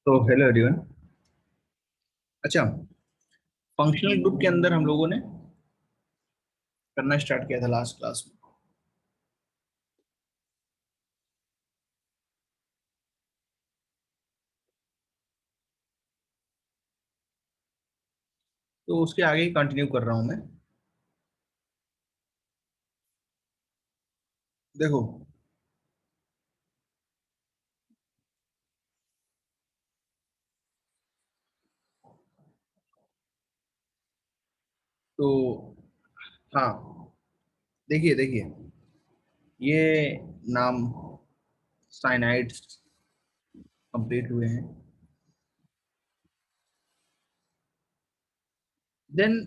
तो hello everyone. अच्छा, functional group के अंदर हम लोगों ने करना स्टार्ट किया था लास्ट क्लास में। तो उसके आगे ही कंटिन्यू कर रहा हूं मैं। देखो, तो हाँ, देखिए देखिए, ये नाम साइनाइड्स कंप्लीट हुए हैं। देन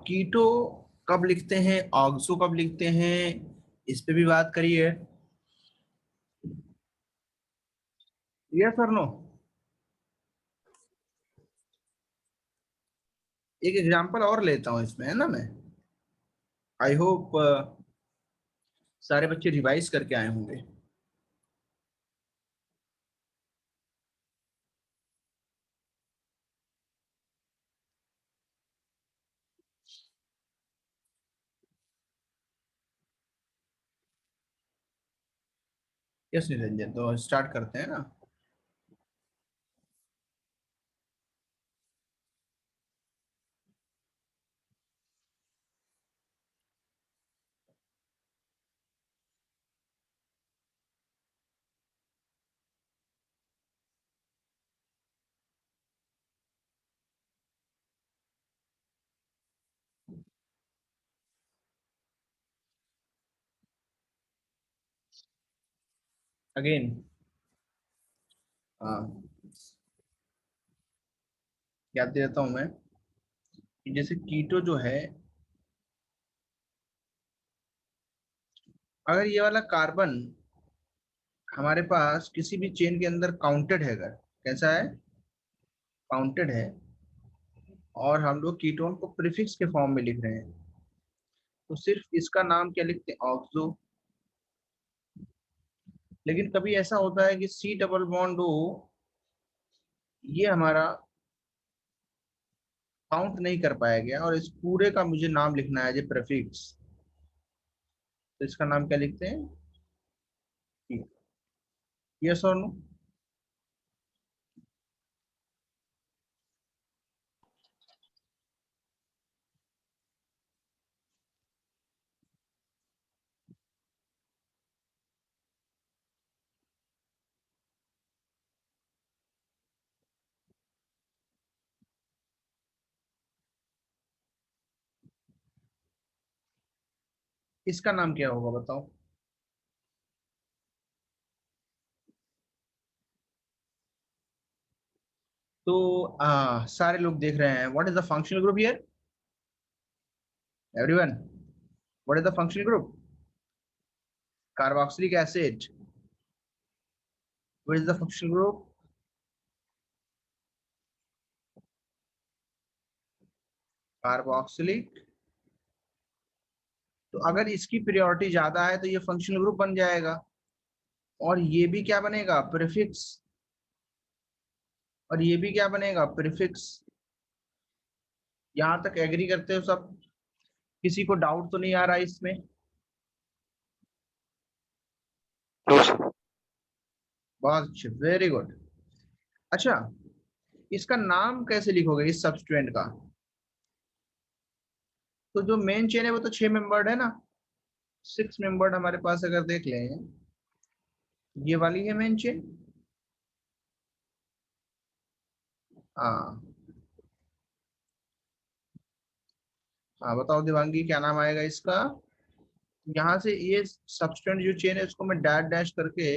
कीटो कब लिखते हैं, ऑक्सो कब लिखते हैं, इस पे भी बात करिए। यस और नो? एक एग्जांपल और लेता हूँ इसमें, है ना। मैं आई होप सारे बच्चे रिवाइज करके आए होंगे। यस निरंजन, तो स्टार्ट करते हैं ना। अगेन, हाँ, याद देता हूं मैं कि जैसे कीटो जो है, अगर ये वाला कार्बन हमारे पास किसी भी चेन के अंदर काउंटेड है, अगर कैसा है, काउंटेड है, और हम लोग कीटोन को प्रीफिक्स के फॉर्म में लिख रहे हैं, तो सिर्फ इसका नाम क्या लिखते हैं, ऑक्सो। लेकिन कभी ऐसा होता है कि सी डबल बॉन्ड ओ, ये हमारा काउंट नहीं कर पाया गया और इस पूरे का मुझे नाम लिखना है जो प्रीफिक्स, तो इसका नाम क्या लिखते हैं? यस और नो? इसका नाम क्या होगा बताओ? तो सारे लोग देख रहे हैं, what is the functional group here, everyone? What is the functional group? Carboxylic acid. What is the functional group? Carboxylic. तो अगर इसकी प्रायोरिटी ज्यादा है तो ये फंक्शनल ग्रुप बन जाएगा, और ये भी क्या बनेगा, प्रीफिक्स। और ये भी क्या बनेगा, प्रीफिक्स। यहां तक एग्री करते हो सब? किसी को डाउट तो नहीं आ रहा इसमें? No sir. बहुत अच्छे, वेरी गुड। अच्छा, इसका नाम कैसे लिखोगे इस सब्सटेंट का? तो जो मेन चेन है वो तो 6 मेंबर्ड है ना, 6 मेंबर्ड हमारे पास अगर देख लें, ये वाली है मेन चेन। हाँ, हाँ बताओ दिवांगी, क्या नाम आएगा इसका? यहाँ से ये सब्सटेंट जो चेन है उसको मैं डैश डैश करके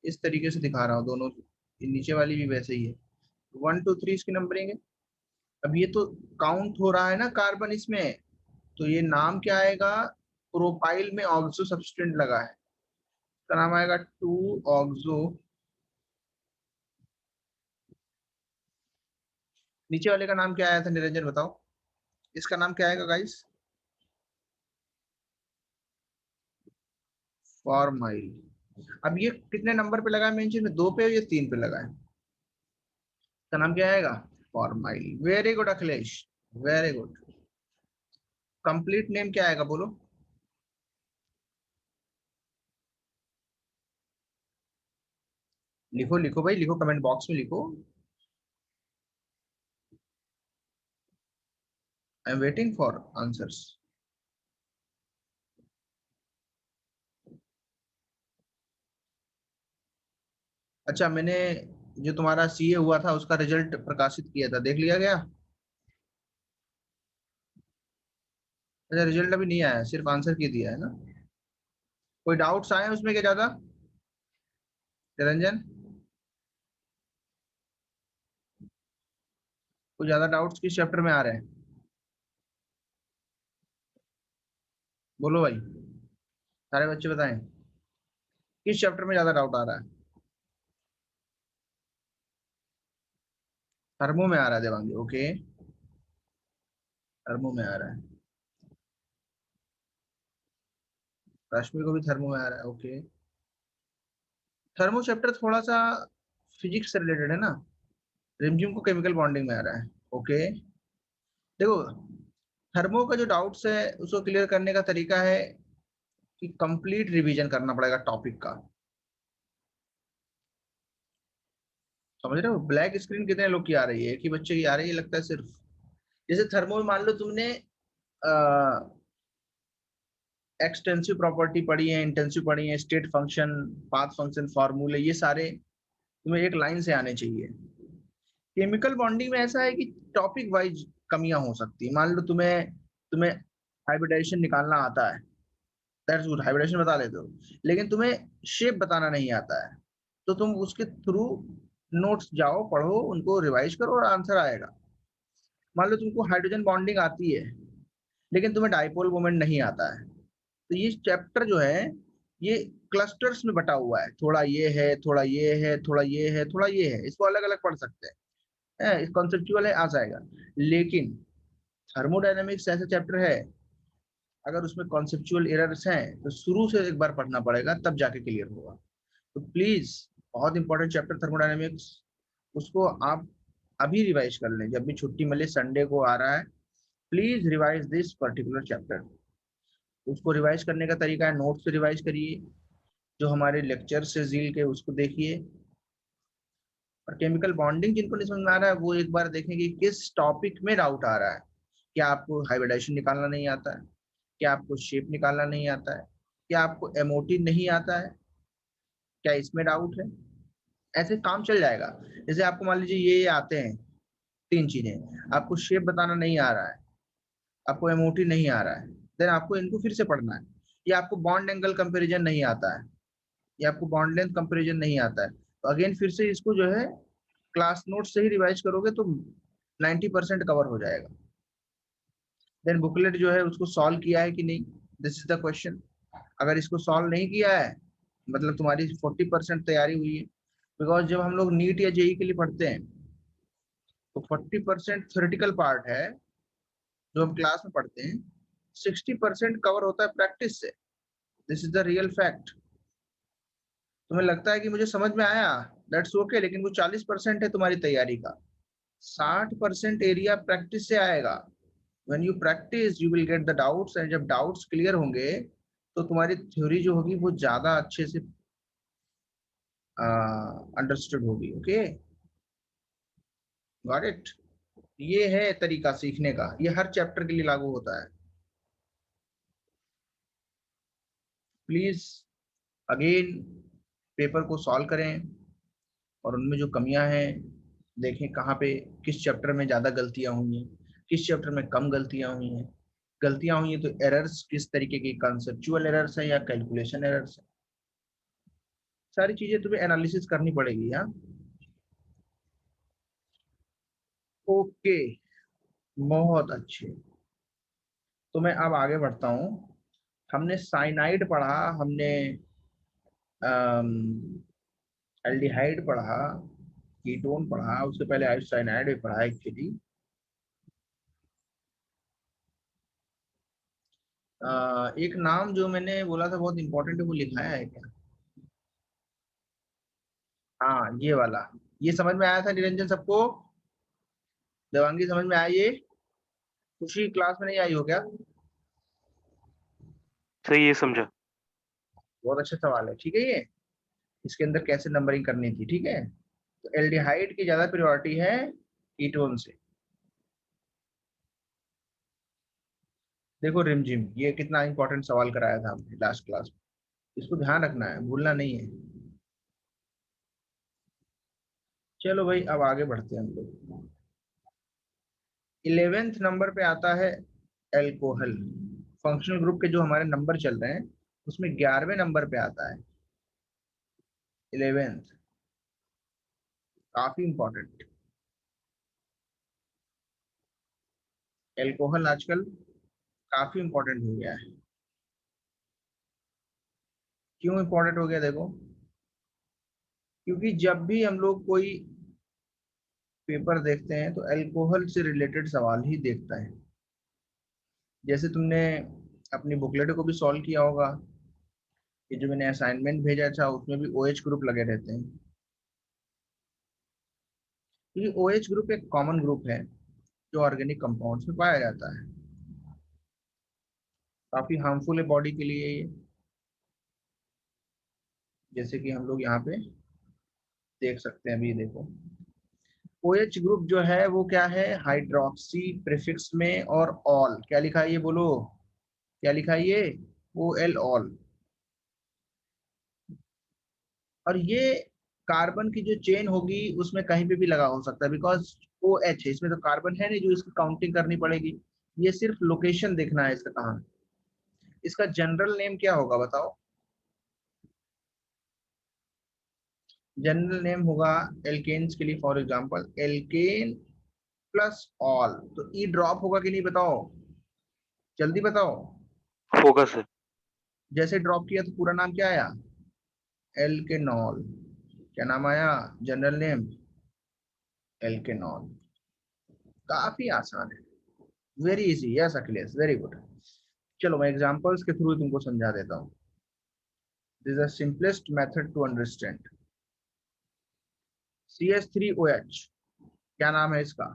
इस तरीके से दिखा रहा हूँ दोनों। ये नीचे वाली भी वैसे ही है, 1 2 3 इसकी नंबरिंग है। अब ये तो काउंट हो रहा है ना कार्बन इसमें, तो ये नाम क्या आएगा, प्रोपाइल में ऑक्सो सब्सटेंट लगा है, इसका नाम आएगा 2 ऑक्सो। नीचे वाले का नाम क्या आया था निरंजन, बताओ? इसका नाम क्या आएगा गाइस? फॉर्माइल। अब ये कितने नंबर पे लगा है मेंशन में, 2 पे या 3 पे लगा है? का नाम क्या आएगा? Formyl. Very good Akhilesh, very good. Complete name क्या आएगा बोलो? लिखो लिखो भाई, लिखो, कमेंट बॉक्स में लिखो। I am waiting for answers. अच्छा, मैंने जो तुम्हारा सीए हुआ था उसका रिजल्ट प्रकाशित किया था, देख लिया गया? अच्छा, रिजल्ट अभी नहीं आया, सिर्फ आंसर की दिया है ना? कोई डाउट्स आए हैं उसमें क्या ज्यादा, निरंजन? कुछ ज्यादा डाउट्स किस चैप्टर में आ रहे हैं? बोलो भाई, सारे बच्चे बताएं, किस चैप्टर में ज्यादा डाउट आ रहा है? थर्मो में आ रहा है देवांगी, ओके। थर्मो में आ रहा है। रश्मि को भी थर्मो में आ रहा है, ओके। थर्मो चैप्टर थोड़ा सा फिजिक्स से रिलेटेड है ना। रिमझिम को केमिकल बॉन्डिंग में आ रहा है, ओके। देखो, थर्मो का जो डाउट्स है उसको क्लियर करने का तरीका है कि कंप्लीट रिवीजन करना पड़ेगा टॉपिक का। समझ रहे हो? ब्लैक स्क्रीन कितने लोग की आ रही है? कि बच्चे की आ रही है लगता है सिर्फ। जैसे थर्मो में मान लो तुमने एक्सटेंसिव प्रॉपर्टी पढ़ी है, इंटेंसिव पढ़ी है, स्टेट फंक्शन, पाथ फंक्शन, फॉर्मूले, ये सारे तुम्हें एक लाइन से आने चाहिए। केमिकल बॉन्डिंग में ऐसा है कि टॉपिक वाइज कमियां हो सकती है। मान लो तुम्हें तुम्हें हाइब्रिडाइजेशन निकालना आता है, दैट्स गुड, हाइब्रिडेशन बता लेते हो, लेकिन तुम्हें शेप बताना नहीं आता है, तो तुम उसके थ्रू नोट्स जाओ, पढ़ो, उनको रिवाइज करो और आंसर आएगा। मान लो तुमको हाइड्रोजन बॉन्डिंग आती है लेकिन तुम्हें डाइपोल मोमेंट नहीं आता है, तो ये चैप्टर जो है ये क्लस्टर्स में बटा हुआ है, थोड़ा ये है, थोड़ा ये है, थोड़ा ये है, थोड़ा ये है, इसको अलग अलग पढ़ सकते हैं। इस कॉन्सेप्चुअल है, आ जाएगा। लेकिन थर्मोडायनेमिक्स ऐसा चैप्टर है, अगर उसमें कॉन्सेप्चुअल एरर्स हैं तो शुरू से एक बार पढ़ना पड़ेगा, तब जाके क्लियर होगा। तो प्लीज, बहुत इंपॉर्टेंट चैप्टर थर्मोडायनेमिक्स, उसको आप अभी रिवाइज कर लें, जब भी छुट्टी मिले, संडे को आ रहा है, please revise this particular chapter. उसको रिवाइज करने का तरीका है, नोट से रिवाइज करिए, जो हमारे लेक्चर से जील के उसको देखिए। और केमिकल बॉन्डिंग जिनको नहीं समझ में आ रहा है वो एक बार देखें कि किस टॉपिक में डाउट आ रहा है। क्या आपको हाइब्रिडाइजेशन निकालना नहीं आता है? क्या आपको शेप निकालना नहीं आता है? क्या आपको एमओटी नहीं आता है? क्या इसमें डाउट है? ऐसे काम चल जाएगा। जैसे आपको मान लीजिए ये आते हैं तीन चीजें, आपको शेप बताना नहीं आ रहा है, आपको एमओटी नहीं आ रहा है, देन आपको इनको फिर से पढ़ना है। या आपको बॉन्ड एंगल कंपैरिजन नहीं आता है, या आपको बॉन्ड लेंथ कंपैरिजन नहीं आता है, तो अगेन फिर से इसको जो है क्लास नोट से ही रिवाइज करोगे तो 90% कवर हो जाएगा। देन बुकलेट जो है उसको सॉल्व किया है कि नहीं, दिस इज द क्वेश्चन। अगर इसको सॉल्व नहीं किया है मतलब तुम्हारी 40% तैयारी हुई है। बिकॉज जब हम लोग नीट या जेई के लिए पढ़ते हैं तो 40% थ्योरेटिकल पार्ट है जो हम क्लास में पढ़ते हैं, 60% कवर होता है प्रैक्टिस से। This is the real fact. तुम्हें लगता है कि मुझे समझ में आया, दैट्स ओके, लेकिन वो 40% है तुम्हारी तैयारी का। 60% एरिया प्रैक्टिस से आएगा। When you practice you will get the doubts, and जब डाउट्स क्लियर होंगे तो तुम्हारी थ्योरी जो होगी वो ज्यादा अच्छे से अंडरस्टूड होगी, ओके। Got it? ये है तरीका सीखने का, ये हर चैप्टर के लिए लागू होता है। प्लीज अगेन पेपर को सॉल्व करें और उनमें जो कमियां हैं देखें, कहाँ पे किस चैप्टर में ज्यादा गलतियां हुई हैं, किस चैप्टर में कम गलतियां हुई हैं। गलतियां हुई हैं तो एरर्स किस तरीके की, कंसेप्चुअल एरर्स है या कैलकुलेशन एरर्स है, सारी चीजें तुम्हें एनालिसिस करनी पड़ेगी। हाँ, ओके, बहुत अच्छे। तो मैं अब आगे बढ़ता हूँ। हमने साइनाइड पढ़ा, हमने एल्डिहाइड पढ़ा, कीटोन पढ़ा, उससे पहले आइसोसाइनाइड भी पढ़ा एक्चुअली। एक नाम जो मैंने बोला था बहुत इंपॉर्टेंट है, वो लिखाया है क्या? हाँ, ये वाला। ये समझ में आया था निरंजन सबको? देवांगी समझ में आई ये? खुशी क्लास में नहीं आई हो क्या? सही है, समझा। बहुत अच्छा सवाल है, ठीक है ये। इसके अंदर कैसे नंबरिंग करनी थी, ठीक है। तो एल्डिहाइड की ज्यादा प्रायोरिटी है कीटोन से। देखो रिमझिम, ये कितना इंपॉर्टेंट सवाल कराया था हमने लास्ट क्लास में, इसको ध्यान रखना है, भूलना नहीं है। चलो भाई अब आगे बढ़ते हैं हम लोग। 11वें नंबर पे आता है एल्कोहल। फंक्शनल ग्रुप के जो हमारे नंबर चल रहे हैं उसमें 11वें नंबर पे आता है 11th। काफी इंपॉर्टेंट। एल्कोहल आजकल काफी इंपॉर्टेंट हो गया है। क्यों इंपॉर्टेंट हो गया देखो, क्योंकि जब भी हम लोग कोई पेपर देखते हैं तो अल्कोहल से रिलेटेड सवाल ही देखता है। जैसे तुमने अपनी बुकलेट को भी सॉल्व किया होगा, ये जो मैंने असाइनमेंट भेजा था उसमें भी ओएच ग्रुप लगे रहते हैं। क्योंकि ओएच ग्रुप एक कॉमन ग्रुप है जो ऑर्गेनिक कंपाउंड्स में पाया जाता है। काफी हार्मफुल है बॉडी के लिए ये, जैसे कि हम लोग यहाँ पे देख सकते हैं। अभी देखो OH ग्रुप जो है वो क्या है, हाइड्रोक्सी प्रीफिक्स में, और ऑल क्या लिखा है ये बोलो, क्या लिखा है ये, OL ऑल। और ये कार्बन की जो चेन होगी उसमें कहीं पे भी लगा हो सकता है, बिकॉज OH है, इसमें तो कार्बन है नहीं जो इसकी काउंटिंग करनी पड़ेगी। ये सिर्फ लोकेशन देखना है इसका कहाँ। इसका जनरल नेम क्या होगा बताओ? जनरल नेम होगा एल्केन्स के लिए, for example alkene plus ol. तो ई ड्रॉप होगा कि नहीं बताओ, जल्दी बताओ। होगा सर। जैसे ड्रॉप किया तो पूरा नाम क्या आया, एल्केनॉल। क्या नाम आया जनरल नेम, एल्केनॉल। काफी आसान है, very easy, yes Akhilesh very good. चलो मैं एग्जांपल्स के थ्रू तुमको समझा देता हूँ। This is the simplest method to understand. CH3OH, क्या नाम है इसका?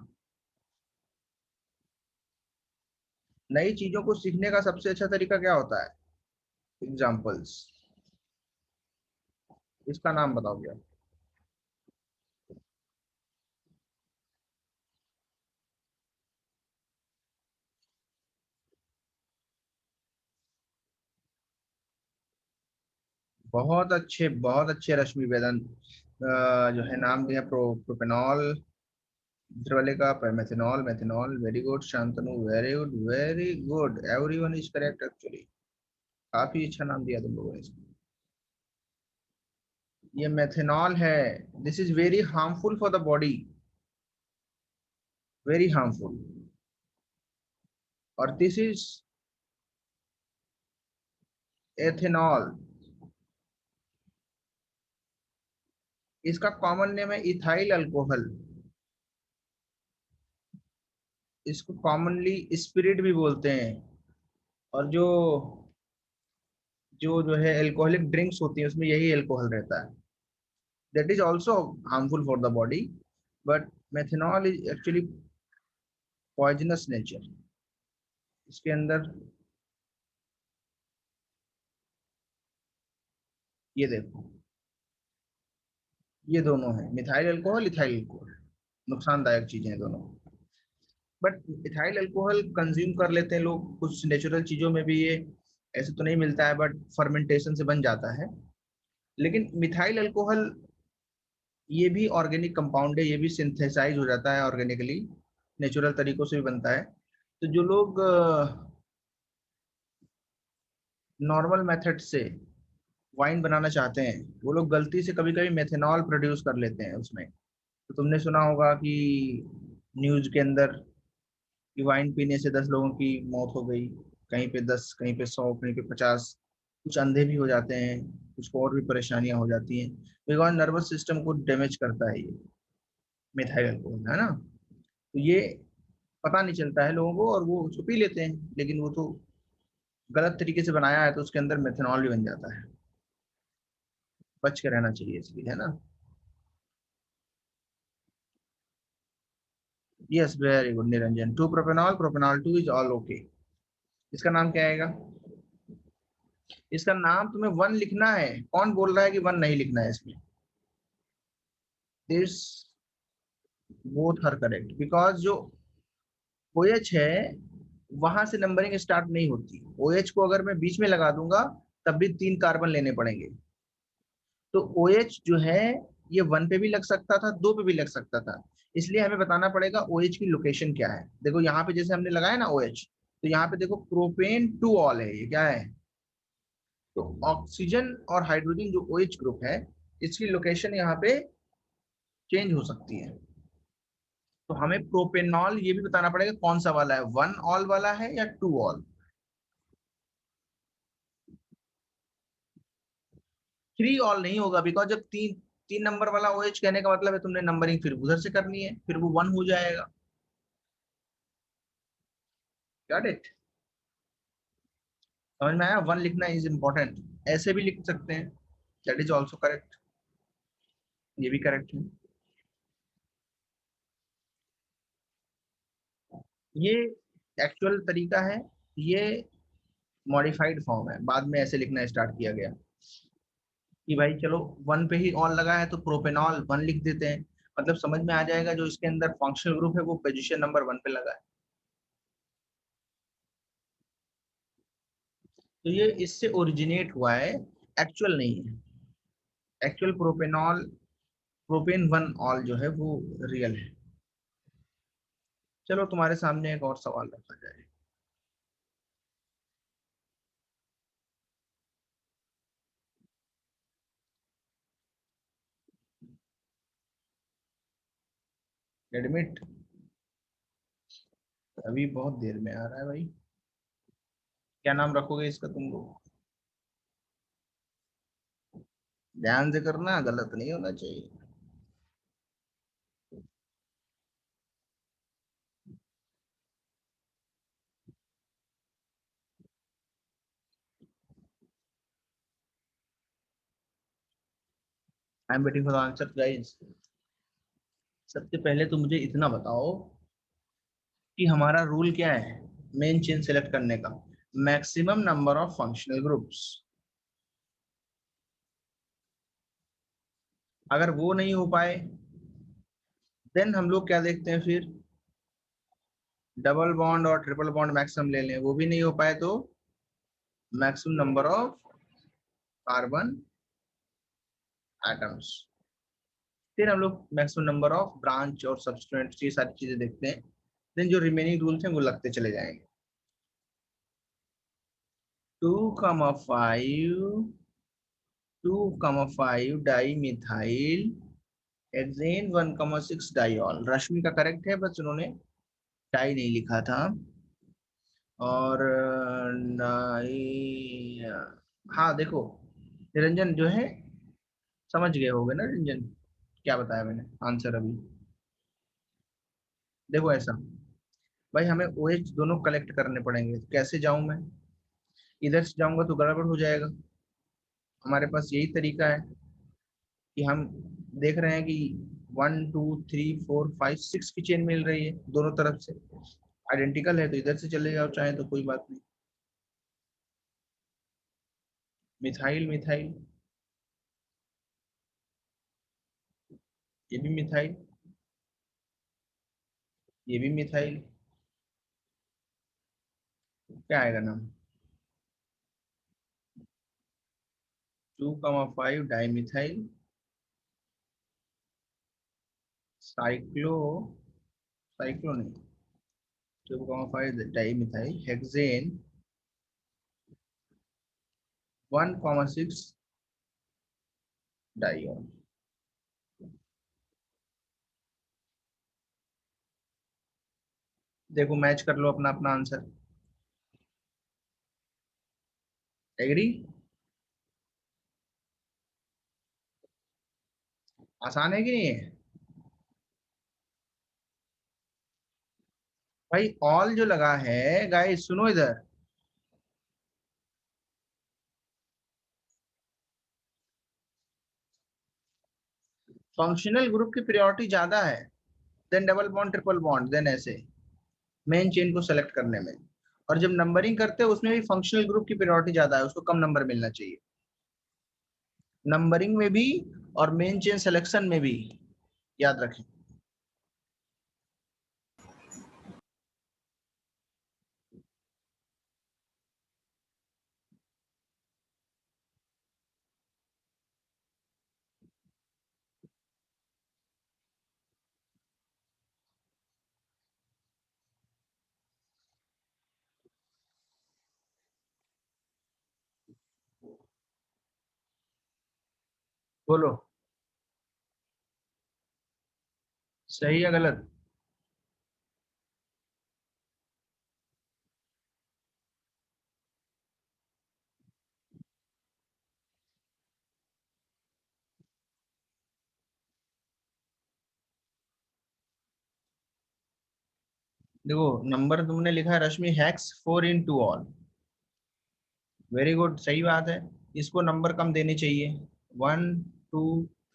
नई चीजों को सीखने का सबसे अच्छा तरीका क्या होता है, एग्जांपल्स। इसका नाम बताओ क्या? बहुत अच्छे रश्मि वेदन। जो है नाम दिया प्रोपेनॉल, दूसरे वाले का methanol, methanol very good. Shantanu very good, very good, everyone is correct actually. काफी अच्छा नाम दिया तुम लोगों ने इसको। ये मेथेनॉल है। This is very harmful for the body, very harmful. और दिस इज एथेनॉल। इसका कॉमन नेम है इथाइल अल्कोहल। इसको कॉमनली स्पिरिट भी बोलते हैं। और जो है एल्कोहलिक ड्रिंक्स होती है उसमें यही अल्कोहल रहता है। That is also harmful for the body, but methanol is actually poisonous nature. इसके अंदर ये देखो, ये दोनों है मिथाइल अल्कोहल, इथाइल अल्कोहल। नुकसानदायक चीजें हैं दोनों। बट इथाइल अल्कोहल कंज्यूम कर लेते हैं लोग कुछ नेचुरल चीजों में भी ये, ऐसे तो नहीं मिलता है बट फर्मेंटेशन से बन जाता है। लेकिन मिथाइल अल्कोहल ये भी ऑर्गेनिक कंपाउंड है, ये भी सिंथेसाइज हो जाता है ऑर्गेनिकली, नेचुरल तरीकों से भी बनता है। तो जो लोग नॉर्मल मेथड से वाइन बनाना चाहते हैं वो लोग गलती से कभी कभी मेथेनॉल प्रोड्यूस कर लेते हैं उसमें। तो तुमने सुना होगा कि न्यूज के अंदर कि वाइन पीने से 10 लोगों की मौत हो गई, कहीं पे 10, कहीं पे 100, कहीं पे 50। कुछ अंधे भी हो जाते हैं, कुछ को और भी परेशानियां हो जाती हैं, बिकॉज नर्वस सिस्टम को डैमेज करता है ये मिथाइल अल्कोहल, है ना। तो ये पता नहीं चलता है लोगों को और वो उसको पी लेते हैं, लेकिन वो तो गलत तरीके से बनाया है तो उसके अंदर मेथनॉल भी बन जाता है। बच के रहना चाहिए इसलिए, है ना। Yes very good Niranjan, 2 propanol, propanol 2 is all okay. इसका नाम क्या आएगा? इसका नाम तुम्हें 1 लिखना है। कौन बोल रहा है कि 1 नहीं लिखना है इसमें? This both are correct because जो OH है वहां से नंबरिंग स्टार्ट नहीं होती। OH को अगर मैं बीच में लगा दूंगा तब भी 3 कार्बन लेने पड़ेंगे। तो OH जो है ये 1 पे भी लग सकता था, 2 पे भी लग सकता था। इसलिए हमें बताना पड़ेगा OH की लोकेशन क्या है। देखो यहाँ पे जैसे हमने लगाया ना OH, तो यहाँ पे देखो प्रोपेन 2 ऑल है, ये क्या है? तो ऑक्सीजन और हाइड्रोजन जो OH ग्रुप है इसकी लोकेशन यहाँ पे चेंज हो सकती है। तो हमें प्रोपेनॉल ये भी बताना पड़ेगा कौन सा वाला है, 1 ऑल वाला है या 2 ऑल। 3 ऑल नहीं होगा बिकॉज जब 3 नंबर वाला OH कहने का मतलब है तुमने नंबरिंग फिर उधर से करनी है, फिर वो 1 हो जाएगा। Got it? समझ में आया? 1 लिखना इज इंपॉर्टेंट। ऐसे भी लिख सकते हैं, दैट इज ऑल्सो करेक्ट, ये भी करेक्ट है। ये एक्चुअल तरीका है, ये मॉडिफाइड फॉर्म है, बाद में ऐसे लिखना स्टार्ट किया गया कि भाई चलो 1 पे ही ऑल लगा है तो प्रोपेनॉल 1 लिख देते हैं। मतलब समझ में आ जाएगा जो इसके अंदर फंक्शनल ग्रुप है वो पोजीशन नंबर 1 पे लगा है। तो ये इससे ओरिजिनेट हुआ है, एक्चुअल नहीं है। एक्चुअल प्रोपेनॉल, प्रोपेन 1 ऑल जो है वो रियल है। चलो तुम्हारे सामने एक और सवाल रखा जाए। एडमिट अभी बहुत देर में आ रहा है भाई। क्या नाम रखोगे इसका तुम लोग? ध्यान से करना, गलत नहीं होना चाहिए। I am waiting for the answer guys. सबसे पहले तो मुझे इतना बताओ कि हमारा रूल क्या है मेन चेन सेलेक्ट करने का? Maximum number of functional groups. अगर वो नहीं हो पाए देन हम लोग क्या देखते हैं फिर? डबल बॉन्ड और ट्रिपल बॉन्ड मैक्सिमम ले लें। वो भी नहीं हो पाए तो maximum number of carbon atoms. फिर हम लोग मैक्सिमम नंबर ऑफ ब्रांच और सब्सट्रेट, ये सारी चीजें देखते हैं। देन जो रिमेनिंग रूल्स हैं वो लगते चले जाएंगे। 2,5 2,5 डाई मिथाइल हेक्सेन 1,6 डाइऑल। रश्मि का करेक्ट है, बस उन्होंने डाई नहीं लिखा था। और डाई, हाँ देखो निरंजन जो है समझ गए होगे ना निरंजन, क्या बताया मैंने आंसर अभी? देखो ऐसा, भाई हमें OH दोनों कलेक्ट करने पड़ेंगे। कैसे जाऊं मैं? इधर से जाऊंगा तो गड़बड़ हो जाएगा। हमारे पास यही तरीका है कि हम देख रहे हैं कि 1 2 3 4 5 6 की चेन मिल रही है दोनों तरफ से, आइडेंटिकल है तो इधर से चले जाओ चाहे तो कोई बात नहीं। मिथाइल मिथाइल, ये भी मिथाइल, ये भी मिथाइल। क्या आएगा नाम? 2,5 डाईमिथाइल साइक्लो, साइक्लो नहीं, 2,5 डाईमिथाइल हेक्सेन 1,6 डाइऑल। देखो मैच कर लो अपना अपना आंसर। एग्री? आसान है कि नहीं है? भाई ऑल जो लगा है, गाइस सुनो इधर, फंक्शनल ग्रुप की प्रायोरिटी ज्यादा है। Then double bond, triple bond, then ऐसे मेन चेन को सेलेक्ट करने में। और जब नंबरिंग करते हैं उसमें भी फंक्शनल ग्रुप की प्रायोरिटी ज्यादा है, उसको कम नंबर मिलना चाहिए, नंबरिंग में भी और मेन चेन सिलेक्शन में भी, याद रखें। बोलो सही या गलत। देखो नंबर तुमने लिखा है रश्मि हैक्स 4 इन 2 ऑल, वेरी गुड, सही बात है। इसको नंबर कम देने चाहिए, 1 2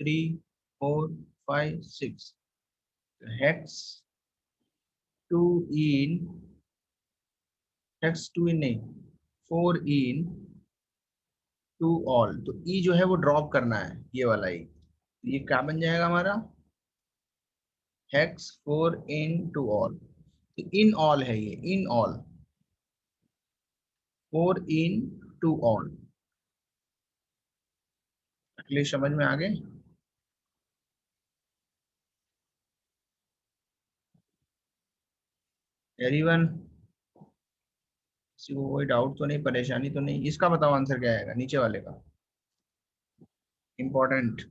3 4 5 6, हेक्स 2 इन, हेक्स 2 इन नहीं, 4 इन 2 ऑल, तो ई जो है वो ड्रॉप करना है, ये वाला ई, ये क्या बन जाएगा हमारा, hex 4 in 2 all, in all है ये, in all, 4 in 2 all. English समझ में आ गए। एवरीवन, किसी को कोई डाउट तो नहीं, परेशानी तो नहीं, इसका बताओ आंसर क्या आएगा नीचे वाले का, इंपॉर्टेंट,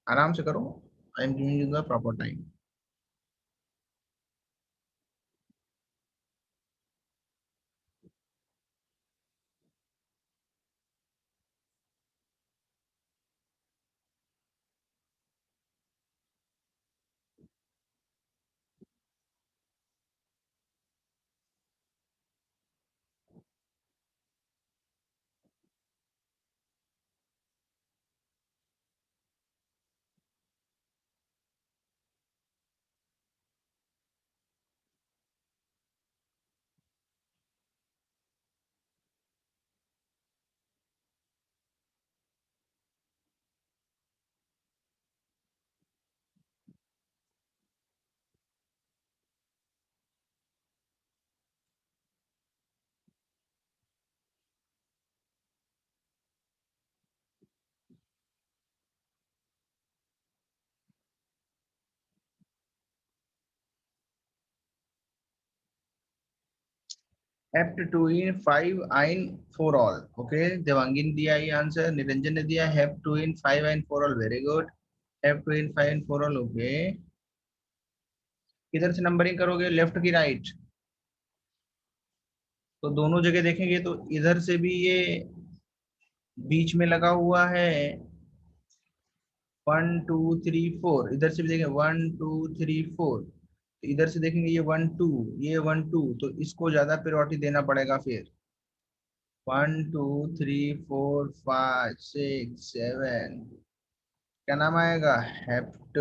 आराम से करो, I am giving you the proper time. Hept 2 in 5 in 4 all, okay, Devangi ने दिया ये आंसर, निरंजन ने दिया हेप्ट 2 इन 5 इन 4 ऑल, वेरी गुड, हेप्ट 2 इन 5 इन 4 ऑल, ओके। किधर से नंबरिंग करोगे, लेफ्ट की राइट, तो दोनों जगह देखेंगे तो इधर से भी ये बीच में लगा हुआ है 1 2 3 4, इधर से भी देखेंगे 1 2 3 4, इधर से देखेंगे ये 1 2, ये 1 2, तो इसको ज्यादा प्रायोरिटी देना पड़ेगा फिर, 1 2 3 4 5 6 7, क्या नाम आएगा, हेप्ट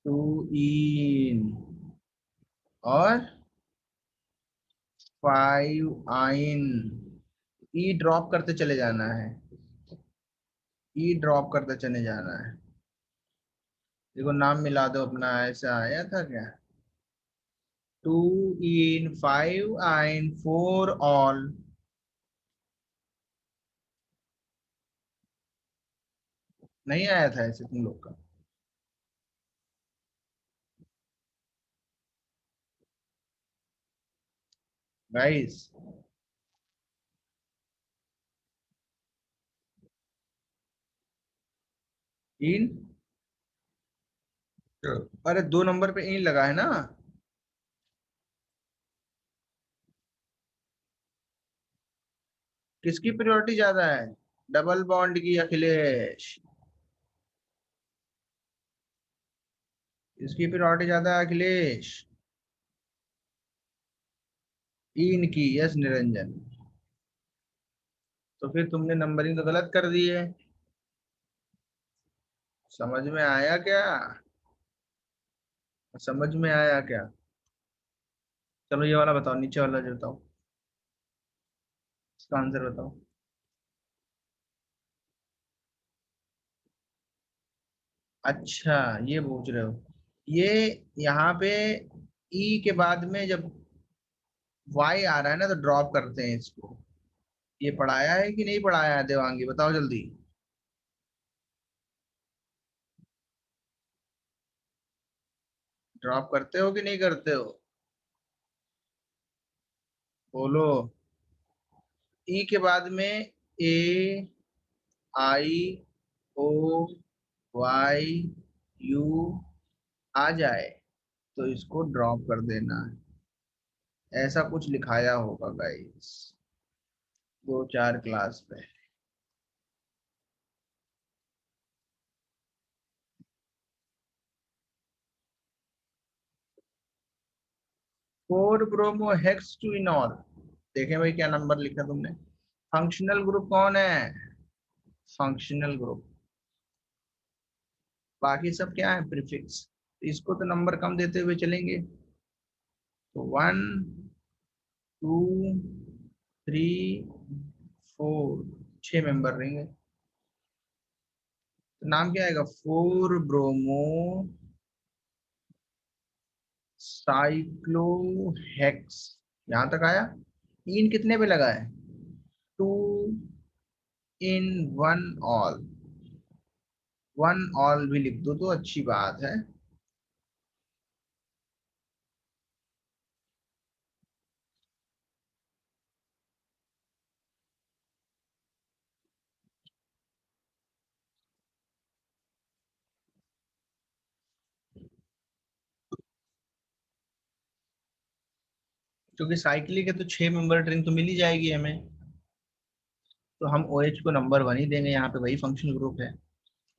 2 इन और 5 आइन, ई ड्रॉप करते चले जाना है, ई ड्रॉप करते चले जाना है, देखो नाम मिला दो अपना, ऐसा आया था क्या, 2 इन 5 इन 4 ऑल, नहीं आया था ऐसे तुम लोग का, गाइस, इन, अरे 2 नंबर पे इन लगा है ना, किसकी प्रायोरिटी ज्यादा है, डबल बॉन्ड की, अखिलेश, किसकी प्रायोरिटी ज्यादा है अखिलेश, इन की, यस निरंजन, तो फिर तुमने नंबरिंग तो गलत कर दी है, समझ में आया क्या? समझ में आया क्या? चलो ये वाला बताओ, नीचे वाला जो बताओ, इसका आंसर बताओ। अच्छा, ये पूछ रहे हो। ये यहाँ पे ई के बाद में जब वाई आ रहा है ना, तो ड्रॉप करते हैं इसको। ये पढ़ाया है कि नहीं पढ़ाया है देवांगी, बताओ जल्दी। ड्रॉप करते हो कि नहीं करते हो? बोलो। ई के बाद में ए आई ओ वाई यू आ जाए तो इसको ड्रॉप कर देना है। ऐसा कुछ लिखाया होगा गाइस, दो चार क्लास पे। Four bromo hex two enol. देखें भाई क्या नंबर लिखा तुमने। फंक्शनल ग्रुप कौन है? Functional group. बाकी सब क्या है? प्रीफिक्स। इसको तो नंबर कम देते हुए चलेंगे। तो 1 2 3 4, 6 मेंबर रहेंगे। तो नाम क्या आएगा? Four bromo साइक्लोहेक्स। यहां तक आया। इन कितने पे लगा है? 2 in 1 ऑल। 1 ऑल भी लिख दो तो अच्छी बात है। क्योंकि साइक्लिक है तो 6 मेंबर रिंग तो मिल ही जाएगी हमें। तो हम ओ OH को नंबर 1 ही देंगे, यहाँ पे वही फंक्शनल ग्रुप है।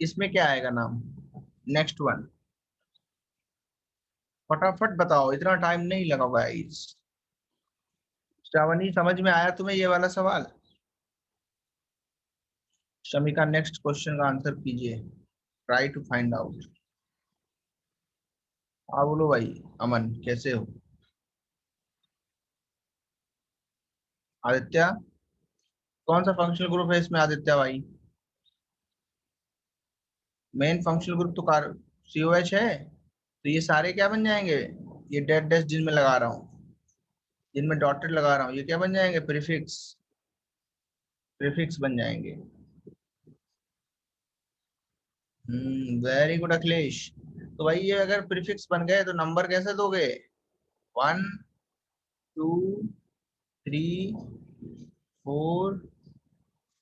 इसमें क्या आएगा नाम? Next one. फटाफट बताओ, इतना टाइम नहीं लगा गाइस। श्रावणी, समझ में आया तुम्हें ये वाला सवाल? शमिका, नेक्स्ट क्वेश्चन का आंसर कीजिए। Try to find out. हाँ बोलो भाई। अमन, कैसे हो? आदित्य, कौन सा फंक्शनल ग्रुप है इसमें आदित्य भाई? मेन फंक्शनल ग्रुप तो कार COH है। तो ये सारे क्या बन जाएंगे? ये डेड डैश जिनमें लगा रहा हूँ, जिनमें डॉटेड लगा रहा हूँ, ये क्या बन जाएंगे? प्रीफिक्स। प्रीफिक्स बन जाएंगे। Very good Akhilesh. तो भाई ये अगर प्रीफिक्स बन गए तो नंबर कैसे दोगे? 1 2 3 4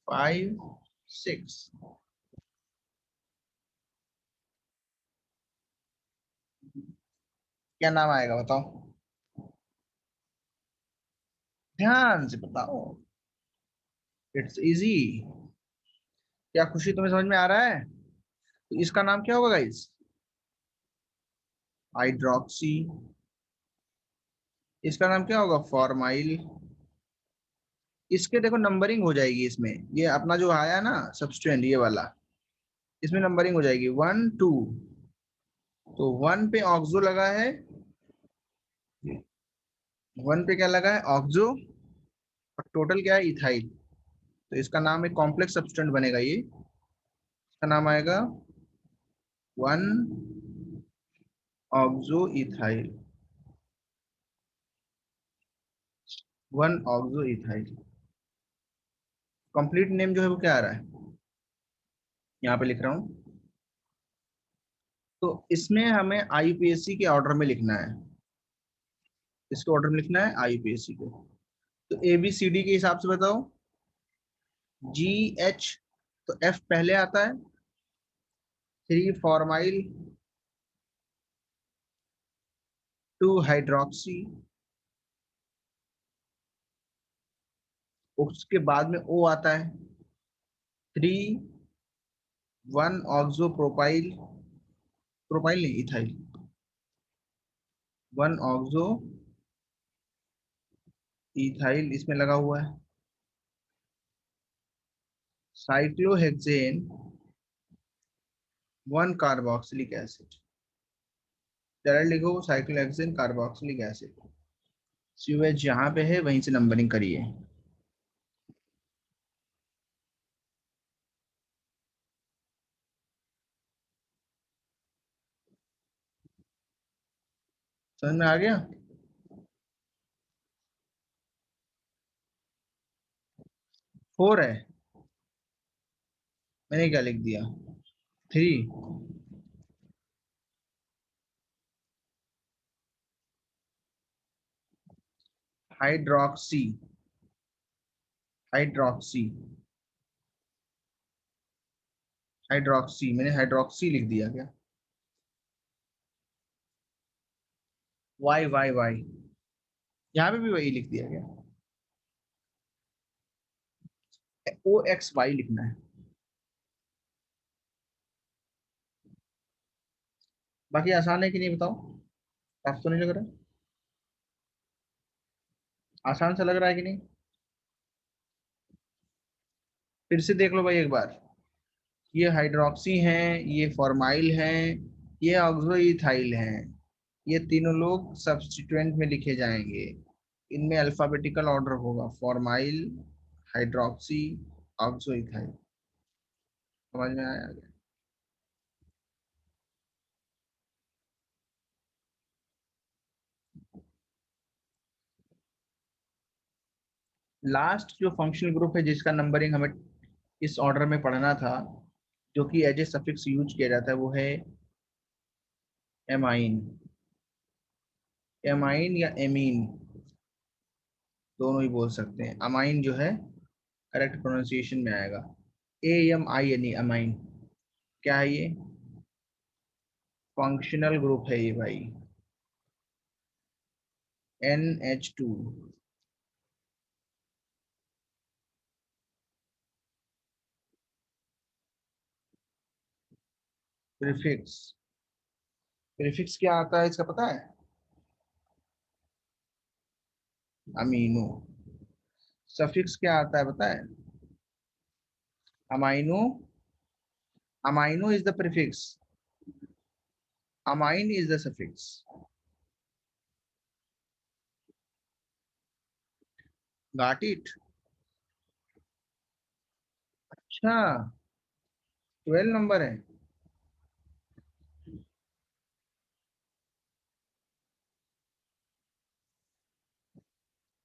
5 6। क्या नाम आएगा बताओ? ध्यान से बताओ। It's easy. क्या खुशी, तुम्हें समझ में आ रहा है? तो इसका नाम क्या होगा गाइस? हाइड्रोक्सी। इसका नाम क्या होगा? फॉर्माइल। इसके देखो नंबरिंग हो जाएगी इसमें, ये अपना जो आया ना सब्सटेंट ये वाला, इसमें नंबरिंग हो जाएगी 1 2। तो 1 पे ऑक्सो लगा है। 1 पे क्या लगा है? ऑक्सो। और टोटल क्या है? इथाइल। तो इसका नाम एक कॉम्प्लेक्स सब्सटेंट बनेगा ये। इसका नाम आएगा 1 oxo ethyl. 1 oxo ethyl. Complete name जो है वो क्या आ रहा है? यहाँ पे लिख रहा हूँ। तो इसमें हमें IUPAC के ऑर्डर में लिखना है। इसके ऑर्डर में लिखना है IUPAC को। तो ABCD के हिसाब से बताओ। GH, तो F पहले आता है। 3 फॉर्माइल। 2 हाइड्रोक्सी। उसके बाद में O आता है। 3 1 ऑक्सो प्रोपाइल। प्रोपाइल नहीं, इथाइल। 1 ऑक्सो इथाइल इसमें लगा हुआ है। Cyclohexane one carboxylic acid. Direct लिखो साइक्लोहेक्सेन कार्बोक्सिलिक एसिड। सीओएच जहाँ पे है वहीं से नंबरिंग करिए। समझ में आ गया? 4 है। मैंने क्या लिख दिया? 3। हाइड्रोक्सी। हाइड्रोक्सी। हाइड्रोक्सी, मैंने हाइड्रोक्सी लिख दिया क्या? Why why why. यहाँ पे भी वही लिख दिया क्या? OXY लिखना है। बाकी आसान है कि नहीं बताओ? टफ तो नहीं लग रहा? आसान सा लग रहा है कि नहीं? फिर से देख लो भाई एक बार। ये हाइड्रोक्सी है, ये फॉर्माइल है, ये ऑक्सोइथाइल है। ये तीनों लोग सब्स्टिट्यूएंट में लिखे जाएंगे। इनमें अल्फाबेटिकल ऑर्डर होगा, फॉर्माइल, हाइड्रोक्सी, ऑक्सोइथाइल। समझ में आया? लास्ट जो फंक्शनल ग्रुप है जिसका नंबरिंग हमें इस ऑर्डर में पढ़ना था, जो कि एज ए सफिक्स यूज किया जाता है, वो है एमाइन। एमाइन या एमीन, दोनों ही बोल सकते हैं। अमाइन जो है करेक्ट प्रोनाउंसिएशन में आएगा। AMINE, amine. क्या है ये? फंक्शनल ग्रुप है ये भाई। NH2। प्रीफिक्स। प्रीफिक्स क्या आता है इसका पता है? अमीनो। सफिक्स क्या आता है पता है? Amino. Amino is the prefix, amine is the suffix. Got it? अच्छा, 12 नंबर है।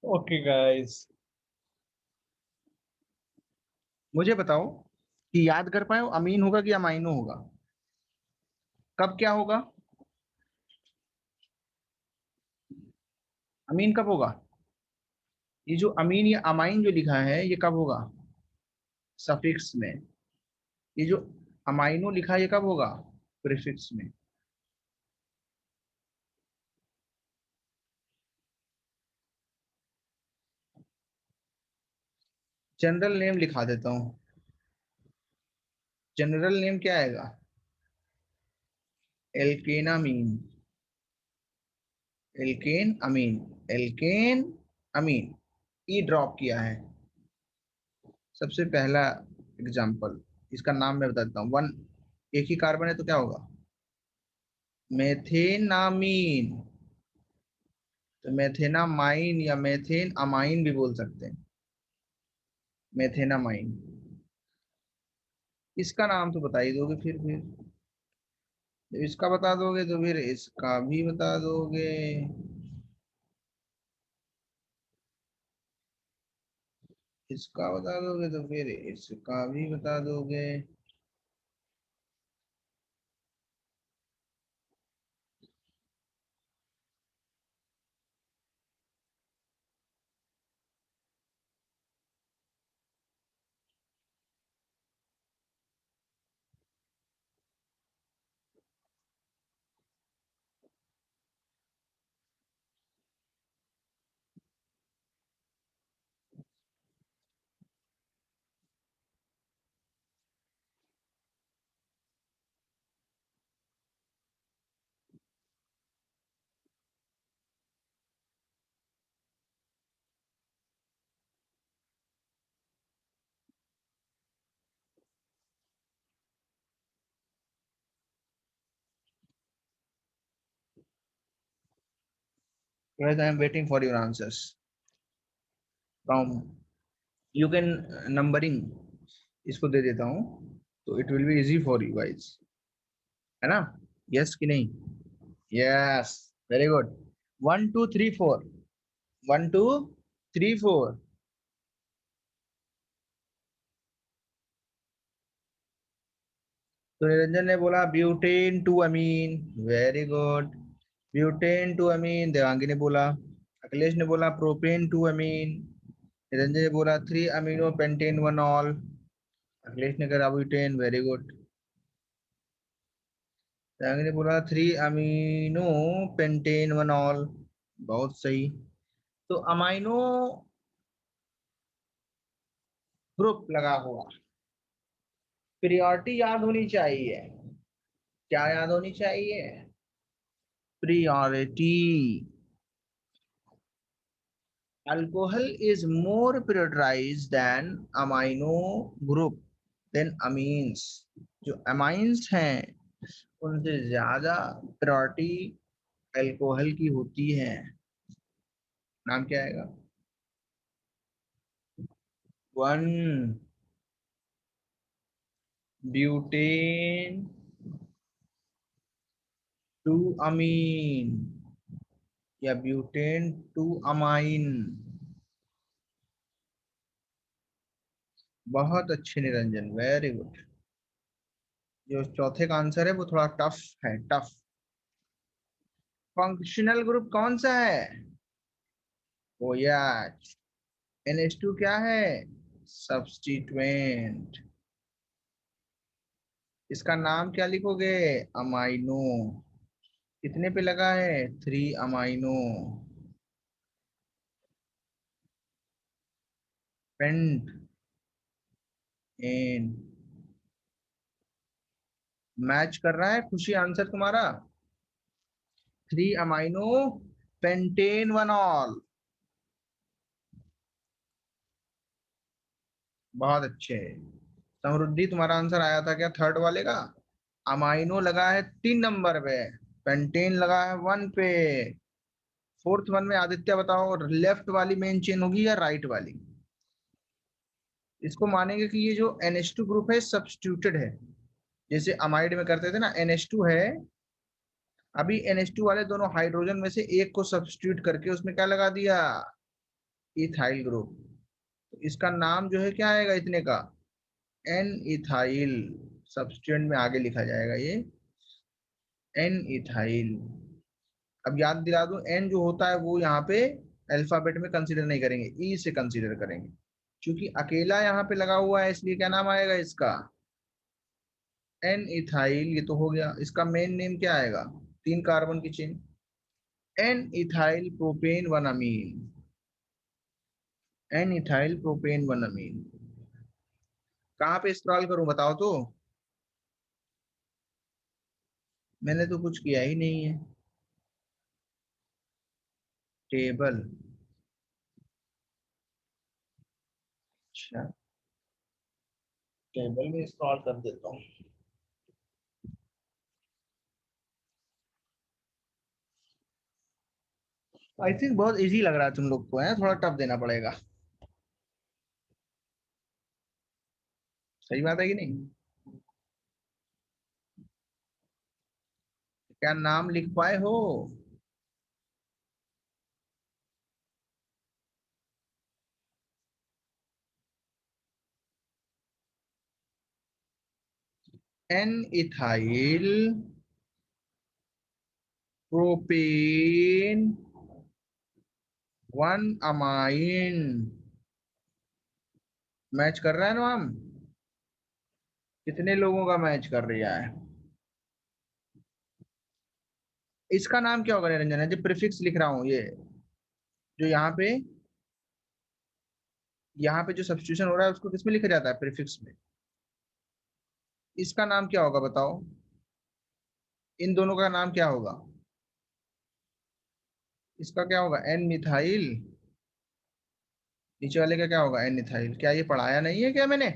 ओके गाइस, मुझे बताओ कि याद कर पाए अमीन होगा कि अमाइनो होगा? कब क्या होगा? अमीन कब होगा? ये जो अमीन या अमाइन जो लिखा है ये कब होगा? सफिक्स में। ये जो अमाइनो लिखा है ये कब होगा? प्रीफिक्स में। जनरल नेम लिखा देता हूँ। जनरल नेम क्या आएगा? एल्केनामीन। एल्केन अमीन। एल्केन अमीन। ई ड्रॉप किया है। सबसे पहला एग्जाम्पल, इसका नाम मैं बता देता हूँ। वन, एक ही कार्बन है तो क्या होगा? मेथेनामीन। तो मेथेनामाइन या मेथेन अमाइन भी बोल सकते हैं। मेथेनामाइन। इसका नाम तो बता ही दोगे फिर जब इसका बता दोगे तो फिर इसका भी बता दोगे। इसका बता दोगे तो फिर इसका भी बता दोगे। Guys, I am waiting for your answers. From you can numbering इसको दे देता हूँ, तो it will be easy for you guys, है ना? Yes कि नहीं? Yes, very good. 1 2 3 4. 1 2 3 4. तो निरंजन ने बोला ब्यूटेन टू अमीन, वेरी गुड. ब्यूटेन टू अमीन, देवांगी ने बोला. अखिलेश ने बोला प्रोपेन टू अमीन. निरंजन ने बोला 3 अमीनो पेंटेन 1 ऑल. अखिलेश ने कहा ब्यूटेन, वेरी गुड. देवांगी ने बोला 3 अमीनो पेंटेन 1 ऑल, बहुत सही. तो अमाइनो ग्रुप लगा हुआ, प्रियोरिटी याद होनी चाहिए. क्या याद होनी चाहिए? Priority. Alcohol is more prioritized than amino group than amines. जो amines हैं उनसे ज्यादा प्रायोरिटी अल्कोहल की होती है. नाम क्या आएगा? 1 ब्यूटेन 2 अमीन या ब्यूटेन 2 अमाइन. बहुत अच्छे निरंजन, वेरी गुड. जो चौथे का आंसर है वो थोड़ा टफ है, टफ. फंक्शनल ग्रुप कौन सा है? ओ यार, NH2 क्या है? सब्स्टिट्यूएंट. इसका नाम क्या लिखोगे? अमाइनो. कितने पे लगा है? 3 अमाइनो. Paint N. मैच कर रहा है खुशी आंसर तुम्हारा? 3 अमाइनो पेंटेन 1 ऑल. बहुत अच्छे. समृद्धि, तुम्हारा आंसर आया था क्या थर्ड वाले का? अमाइनो लगा है 3 नंबर पे, पेंटेन लगा है 1 पे. फोर्थ वन में आदित्य बताओ, लेफ्ट वाली मेन चेन होगी या राइट वाली? इसको मानेंगे कि ये जो NH2 ग्रुप है सब्स्टिट्यूटेड है, जैसे अमाइड में करते थे ना. NH2 है, अभी NH2 वाले दोनों हाइड्रोजन में से एक को सब्स्टिट्यूट करके उसमें क्या लगा दिया? Ethyl group. तो इसका नाम जो है क्या आएगा इतने का? N ethyl. सब्स्टिट्यूएंट में आगे लिखा जाएगा ये एन इथाइल. अब याद दिला दूं, एन जो होता है वो यहाँ पे अल्फाबेट में कंसीडर नहीं करेंगे, ई से कंसीडर करेंगे. क्योंकि अकेला यहाँ पे लगा हुआ है इसलिए क्या नाम आएगा इसका? N ethyl. ये तो हो गया. इसका मेन नेम क्या आएगा? 3 कार्बन की चेन, एन इथाइल प्रोपेन 1 अमीन. एन इथाइल प्रोपेन 1 अमीन. कहाँ पे स्क्रॉल करूं बताओ तो? मैंने तो कुछ किया ही नहीं है. टेबल. अच्छा, टेबल में स्क्रॉल कर देता हूँ. आई थिंक बहुत इजी लग रहा है तुम लोग को, है थोड़ा टफ देना पड़ेगा. सही बात है कि नहीं? क्या नाम लिख पाए हो? N ethyl propane 1 amine. Match कर रहा है ना हम? कितने लोगों का मैच कर रहा है? इसका नाम क्या होगा निरंजन? है जो प्रीफिक्स लिख रहा हूँ, ये जो यहाँ पे जो सब्स्टिट्यूशन हो रहा है उसको किसमें लिखा जाता है? प्रीफिक्स में. इसका नाम क्या होगा बताओ? इन दोनों का नाम क्या होगा? इसका क्या होगा? N methyl. नीचे वाले का क्या होगा? N methyl. क्या ये पढ़ाया नहीं है क्या मैंने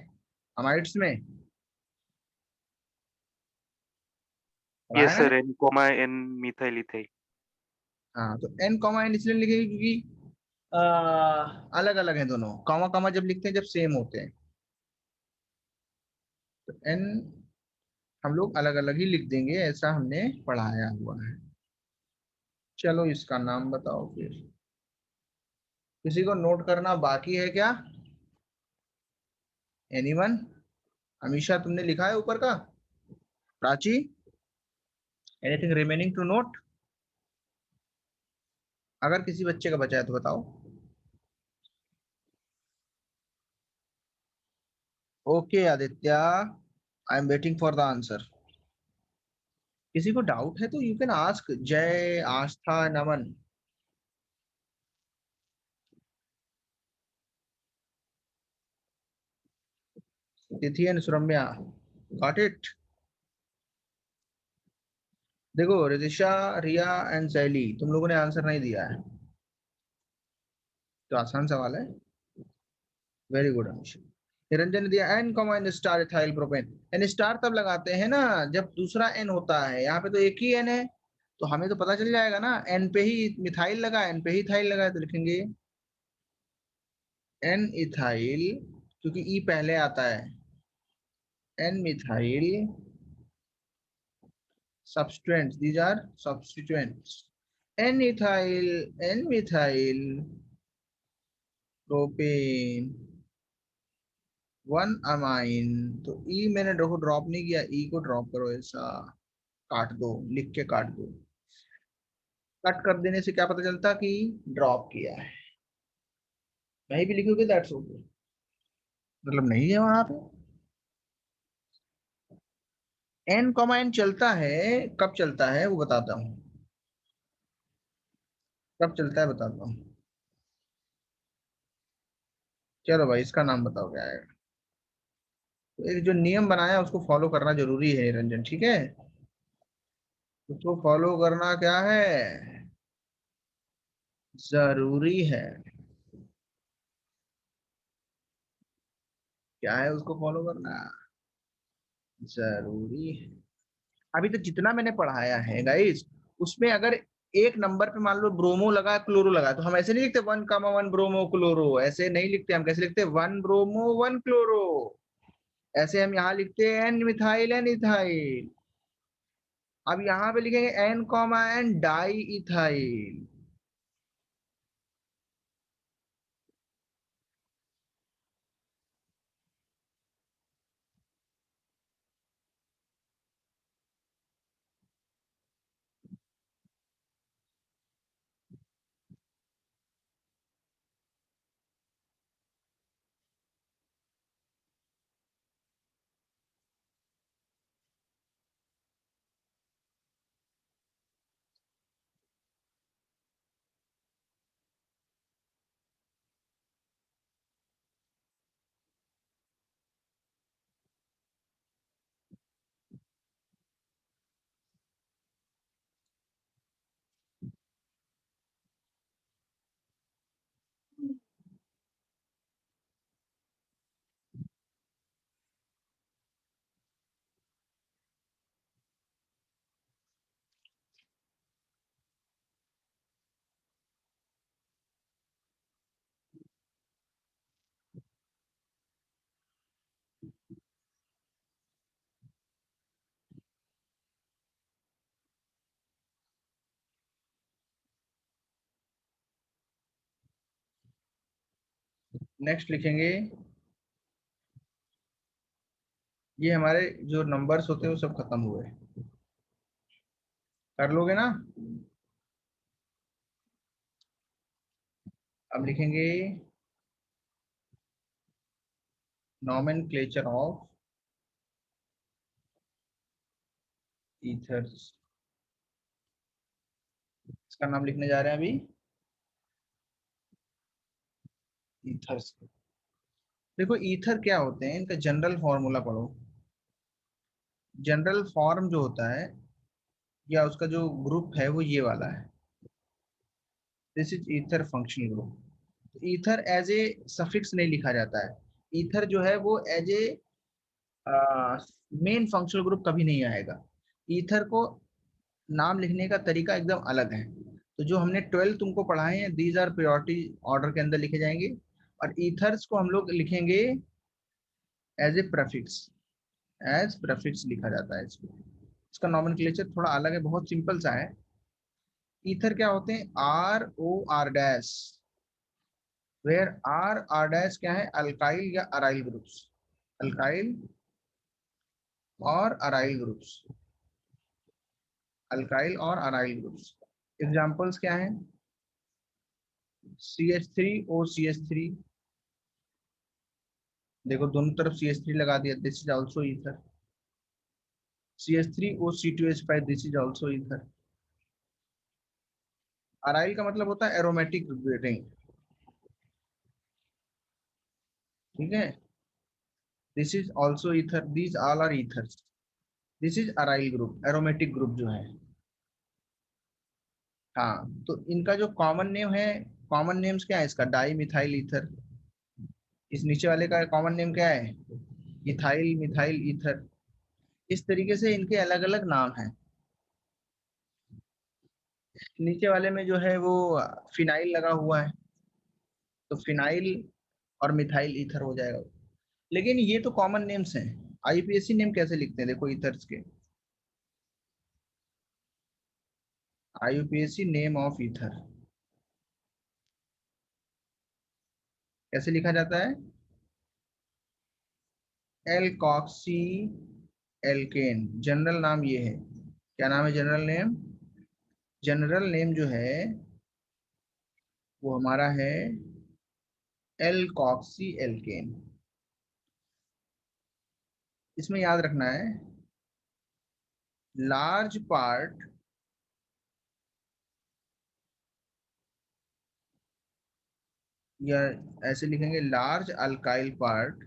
अमाइड्स में? पढ़ाया यस है सर, ना? N comma N methyl ethyl. हाँ, तो एन कॉमा एन इसलिए लिखेंगे क्योंकि अलग अलग हैं दोनों। कॉमा कॉमा जब लिखते हैं जब सेम होते हैं, तो एन हम लोग अलग अलग ही लिख देंगे, ऐसा हमने पढ़ाया हुआ है। चलो इसका नाम बताओ फिर। किसी को नोट करना बाकी है क्या? एनीवन? अमीशा तुमने लिखा है ऊपर का? Prachi, anything remaining to note? अगर किसी बच्चे का बचा है तो बताओ। Okay Aditya, I am waiting for the answer. किसी को डाउट है तो यू कैन आस्क। जय, आस्था, नमन। तिथि एंड सुरम्या, गॉट इट। देखो रितिशा, रिया एंड शैली, तुम लोगों ने आंसर नहीं दिया है, तो आसान सवाल है। Very good Amish. निरंजन ने दिया N comma N star ethyl propane. N star तब लगाते हैं ना जब दूसरा एन होता है, यहाँ पे तो एक ही एन है, तो हमें तो पता चल जाएगा ना, एन पे ही मिथाइल लगा, एन पे ही इथाइल लगा है, तो लिखेंगे एन इथाइल, क्योंकि ई पहले आता है। N methyl substituents, these are substituents। n ethyl, n methyl propane, one amine. तो ई मैंने देखो ड्रॉप नहीं किया, ई को ड्रॉप करो, ऐसा काट दो, लिख के काट दो। कट कर देने से क्या पता चलता कि ड्रॉप किया है? नहीं भी लिखोगे दैट्स ओके, मतलब नहीं है वहां पे। एन कॉमा एन चलता है, कब चलता है वो बताता हूँ। कब चलता है बताता हूँ। चलो भाई, इसका नाम बताओ क्या है। तो एक जो नियम बनाया है उसको फॉलो करना जरूरी है रंजन, ठीक है? उसको फॉलो करना क्या है, जरूरी है। क्या है उसको फॉलो करना, जरूरी है। अभी तक जितना मैंने पढ़ाया है गाइस, उसमें अगर एक नंबर पे मान लो ब्रोमो लगा, क्लोरो लगा, तो हम ऐसे नहीं लिखते one comma one bromo chloro, ऐसे नहीं लिखते। हम कैसे लिखते? One bromo one chloro. ऐसे हम यहाँ लिखते हैं एन मिथाइल एन इथाइल। अब यहाँ पे लिखेंगे N comma N di ethyl. Next लिखेंगे, ये हमारे जो नंबर्स होते हैं वो सब खत्म हुए। कर लोगे ना? अब लिखेंगे नॉमेनक्लेचर ऑफ ईथर्स। इसका नाम लिखने जा रहे हैं अभी, ईथर्स। देखो ईथर क्या होते हैं, इनका जनरल फॉर्मूला पढ़ो। जनरल फॉर्म जो होता है या उसका जो ग्रुप है वो ये वाला है, this is ether functional group. Ether as a suffix नहीं लिखा जाता है। ईथर जो है वो as a main functional group कभी नहीं आएगा। ईथर को नाम लिखने का तरीका एकदम अलग है। तो जो हमने 12 तुमको पढ़ाए हैं दीज आर प्रायोरिटी ऑर्डर के अंदर लिखे जाएंगे, और ईथर्स को हम लोग लिखेंगे as a prefix, as prefix लिखा जाता है इसको। इसका नॉमेनक्लेचर थोड़ा अलग है, बहुत सिंपल सा है। ईथर क्या होते हैं? R O R dash, where R dash क्या है? अल्काइल या अराइल ग्रुप्स, अल्काइल और अराइल ग्रुप्स, अल्काइल और अराइल ग्रुप्स। एग्जांपल्स क्या हैं? CH3OCH3, देखो दोनों तरफ CH3 लगा दिया, this is also ether. CH3O C2H5, this is also ether. Aryl का मतलब होता है एरोमेटिक रिंग, ठीक है। This is also ether, these all are ethers. This is aryl group, aromatic group जो है। हाँ, तो इनका जो कॉमन नेम है, कॉमन नेम्स क्या है इसका? Di methyl ether. इस नीचे वाले का कॉमन नेम क्या है? Ethyl methyl ether. इस तरीके से इनके अलग अलग नाम हैं। नीचे वाले में जो है वो फिनाइल लगा हुआ है, तो फिनाइल और मिथाइल ईथर हो जाएगा। लेकिन ये तो कॉमन नेम्स हैं। आईयूपीएसी नेम कैसे लिखते हैं? देखो ईथर्स के, आईयूपीएसी नेम ऑफ ईथर कैसे लिखा जाता है? एल्कॉक्सी एल्केन, जनरल नाम ये है। क्या नाम है जनरल नेम? जनरल नेम जो है वो हमारा है एल्कॉक्सी एल्केन। इसमें याद रखना है, लार्ज पार्ट, या ऐसे लिखेंगे large alkyl part,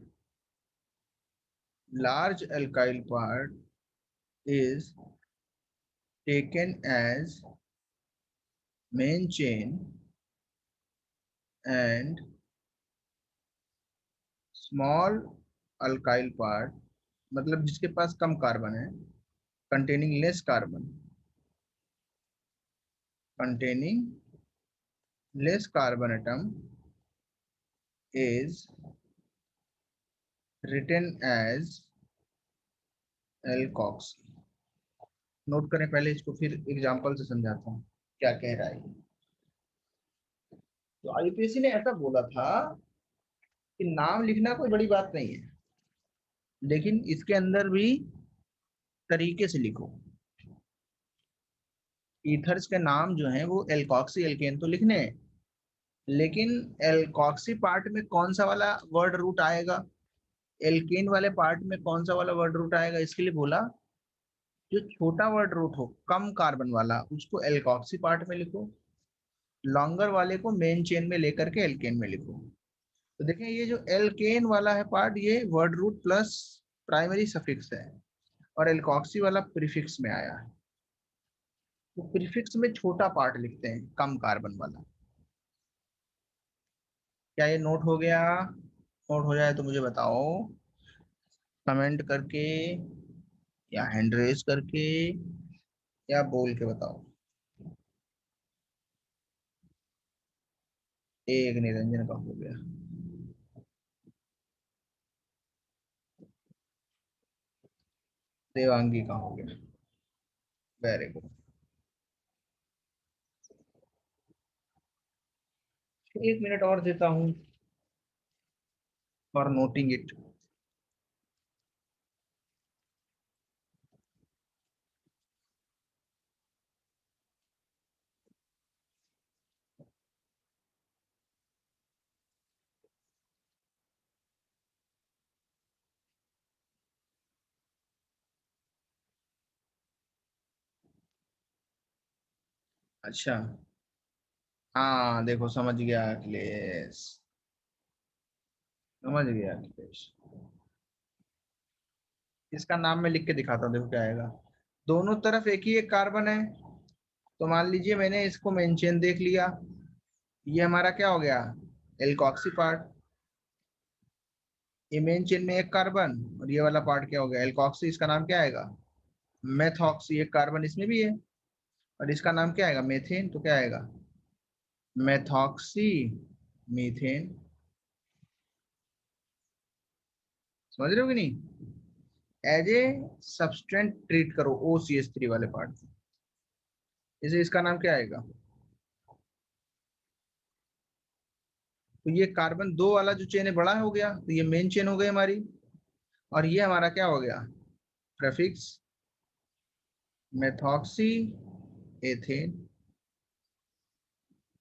large alkyl part is taken as main chain and small alkyl part, मतलब जिसके पास कम कार्बन है, containing less carbon, containing less carbon atom is written as alkoxy। Note करें पहले इसको, फिर एग्जांपल से समझाता हूँ क्या कह रहा है। तो आईयूपीएसी ने ऐसा बोला था कि नाम लिखना कोई बड़ी बात नहीं है, लेकिन इसके अंदर भी तरीके से लिखो। ईथर्स के नाम जो हैं वो एल्कॉक्सी एल्केन तो लिखने हैं, लेकिन एल्कॉक्सी पार्ट में कौन सा वाला वर्ड रूट आएगा, एल्केन वाले पार्ट में कौन सा वाला वर्ड रूट आएगा, इसके लिए बोला जो छोटा वर्ड रूट हो कम कार्बन वाला उसको एल्कॉक्सी पार्ट में लिखो, लॉन्गर वाले को मेन चेन में लेकर के एल्केन में लिखो। तो देखें ये जो एल्केन वाला है पार्ट, ये word root plus primary suffix है, और एल्कॉक्सी वाला प्रीफिक्स में आया है। तो प्रीफिक्स में छोटा पार्ट लिखते हैं, कम कार्बन वाला। क्या ये नोट हो गया? नोट हो जाए तो मुझे बताओ, कमेंट करके या हैंड रेज करके या बोल के बताओ। एक निरंजन का हो गया, देवांगी का हो गया, वेरी गुड। 1 मिनट और देता हूँ फॉर नोटिंग इट। अच्छा, हाँ देखो समझ गया अखिलेश, समझ गया अखिलेश। इसका नाम मैं लिख के दिखाता हूँ, देखो क्या आएगा। दोनों तरफ एक ही एक कार्बन है, तो मान लीजिए मैंने इसको मेंशन देख लिया, ये हमारा क्या हो गया? Alkoxy part. ये मेन चेन में एक कार्बन, और ये वाला पार्ट क्या हो गया? एल्कॉक्सी। इसका नाम क्या आएगा? मेथॉक्सी। एक कार्बन इसमें भी है, और इसका नाम क्या आएगा, मेथेन, तो क्या आएगा, मेथॉक्सी मीथेन। समझ रहे हो कि नहीं, एज ए सब्सटेंट ट्रीट करो OCH3 वाले पार्ट, इसे इसका नाम क्या आएगा। तो ये कार्बन 2 वाला जो चेन है बड़ा हो गया, तो ये मेन चेन हो गई हमारी, और ये हमारा क्या हो गया, प्रेफिक्स मेथॉक्सी एथेन।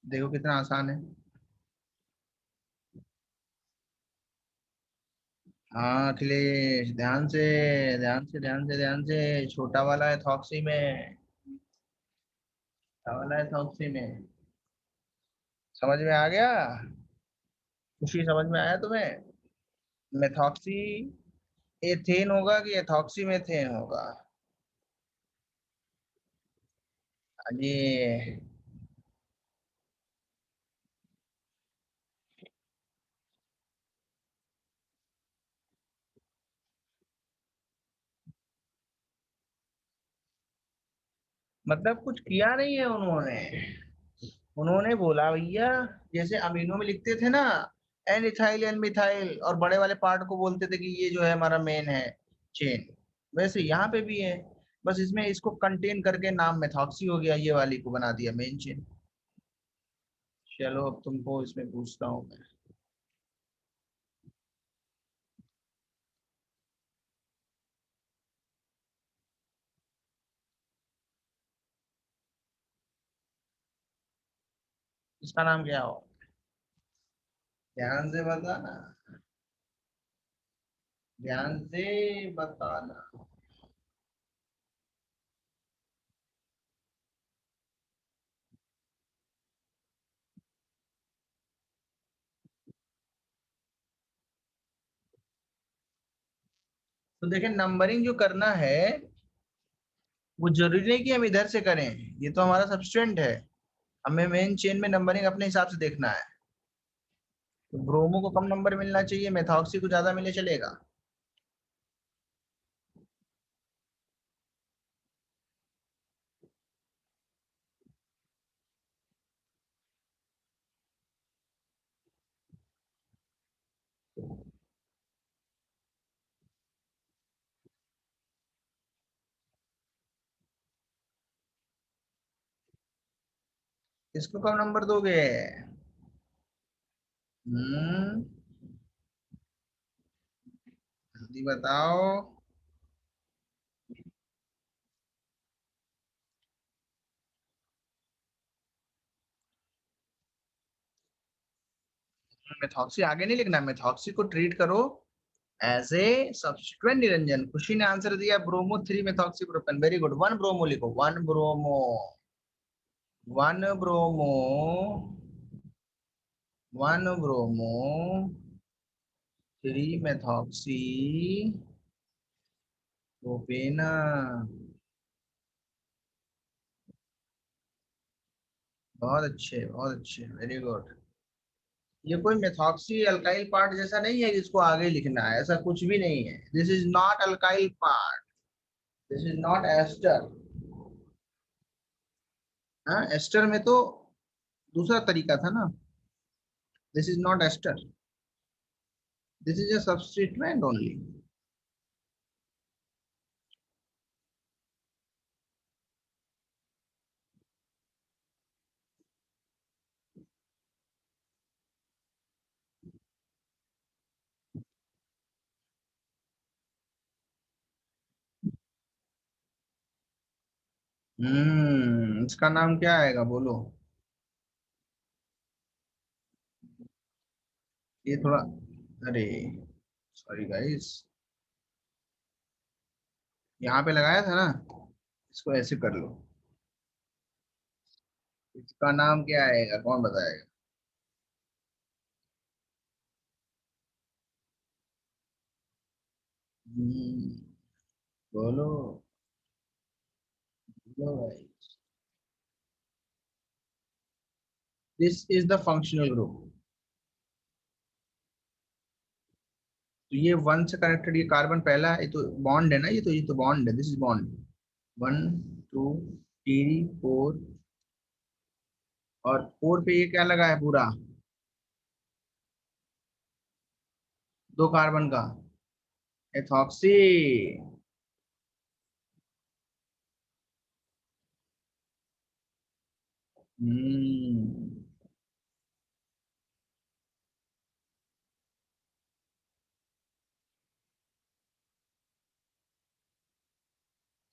देखो कितना आसान है। हाँ अखिलेश, ध्यान से ध्यान से ध्यान से ध्यान से, छोटा वाला है थॉक्सी में, छोटा वाला है थॉक्सी में। समझ में आ गया, खुशी समझ में आया तुम्हें। मेथॉक्सी एथेन होगा कि एथॉक्सी मेथेन होगा। अरे मतलब कुछ किया नहीं है उन्होंने, उन्होंने बोला भैया, जैसे अमीनो में लिखते थे ना, एन इथाइल एन मिथाइल, और बड़े वाले पार्ट को बोलते थे कि ये जो है हमारा मेन है चेन, वैसे यहाँ पे भी है, बस इसमें इसको कंटेन करके नाम मेथॉक्सी हो गया, ये वाली को बना दिया मेन चेन। चलो अब तुमको इसमें पूछता हूँ मैं। इसका नाम क्या हो, ध्यान से बताना, ध्यान से बताना। तो देखें, नंबरिंग जो करना है वो जरूरी नहीं कि हम इधर से करें, ये तो हमारा सब्सटेंट है, हमें मेन चेन में नंबरिंग अपने हिसाब से देखना है। तो ब्रोमो को कम नंबर मिलना चाहिए, मेथॉक्सी को ज्यादा मिले चलेगा। इसको कम नंबर दोगे, हम्म, जल्दी बताओ। मेथॉक्सी आगे नहीं लिखना, मेथॉक्सी को ट्रीट करो एज ए सब्सिक्वेंट निरंजन। खुशी ने आंसर दिया bromo 3 methoxy propane, very good, one bromo लिखो, one bromo, one bromo, one bromo 3 methoxy propane. बहुत अच्छे, बहुत अच्छे, वेरी गुड। ये कोई मेथॉक्सी अल्काइल पार्ट जैसा नहीं है जिसको आगे लिखना है, ऐसा कुछ भी नहीं है, this is not alkyl part, this is not ester. हाँ एस्टर में तो दूसरा तरीका था ना, this is not ester, this is a substituent only. इसका नाम क्या आएगा बोलो, ये थोड़ा, अरे सॉरी गाइस, यहाँ पे लगाया था ना, इसको ऐसे कर लो। इसका नाम क्या आएगा, कौन बताएगा। हम्म, बोलो, बोलो भाई। This is the functional group. तो ये वन से कनेक्टेड, ये कार्बन पहला है, ये तो बॉन्ड है ना, ये तो बॉन्ड है, this is bond, one, two, three 4, और 4 पे ये क्या लगा है पूरा, 2 कार्बन का एथॉक्सी। हम्म,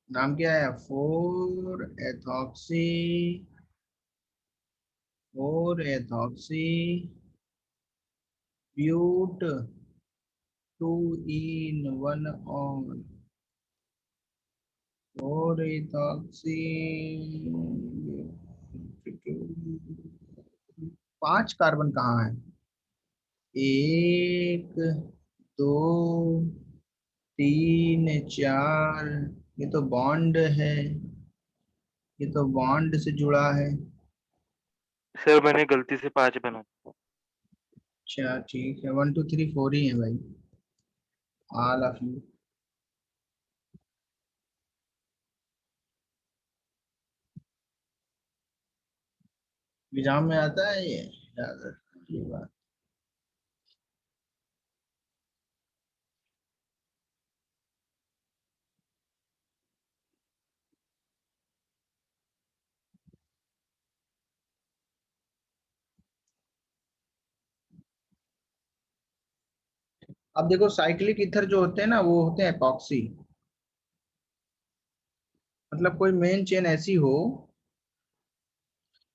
नाम क्या है, 4 ethoxy, 4 ethoxy but 2 in 1 on 4 ethoxy. 5 carbon कहाँ है, 1, 2, 3, 4, ये तो बॉन्ड है, ये तो बॉन्ड से जुड़ा है। सर मैंने गलती से 5 बना। अच्छा ठीक है, 1, 2, 3, 4 ही है भाई, ऑल ऑफ यू। एग्जाम में आता है ये, याद रखना ये बात। अब देखो साइक्लिक ईथर जो होते हैं ना, वो होते हैं एपॉक्सी। मतलब कोई मेन चेन ऐसी हो,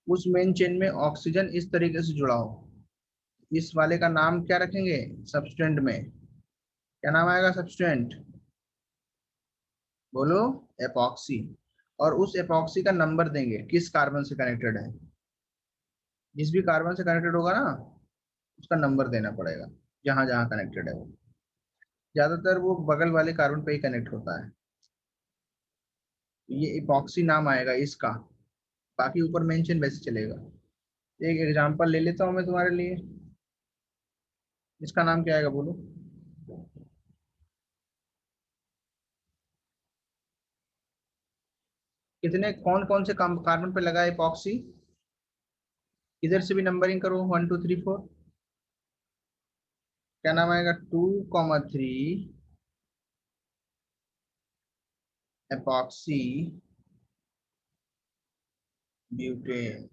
उस मेन चेन में ऑक्सीजन इस तरीके से जुड़ा हो, इस वाले का नाम क्या रखेंगे सब्सटेंट में, क्या नाम आएगा सब्सटेंट, बोलो, एपॉक्सी। और उस एपॉक्सी का नंबर देंगे किस कार्बन से कनेक्टेड है, जिस भी कार्बन से कनेक्टेड होगा ना, उसका नंबर देना पड़ेगा, जहां जहां कनेक्टेड है वो। ज्यादातर वो बगल वाले कार्बन पे ही कनेक्ट होता है, ये इपॉक्सी नाम आएगा इसका। बाकी ऊपर मेंशन वैसे चलेगा। एक एग्जांपल ले लेता हूँ मैं तुम्हारे लिए, इसका नाम क्या आएगा बोलो। कितने कौन कौन से कार्बन पे लगा है इपॉक्सी, इधर से भी नंबरिंग करो, 1, 2, 3, 4। क्या नाम आएगा, 2, 3 एपॉक्सी ब्यूटेन।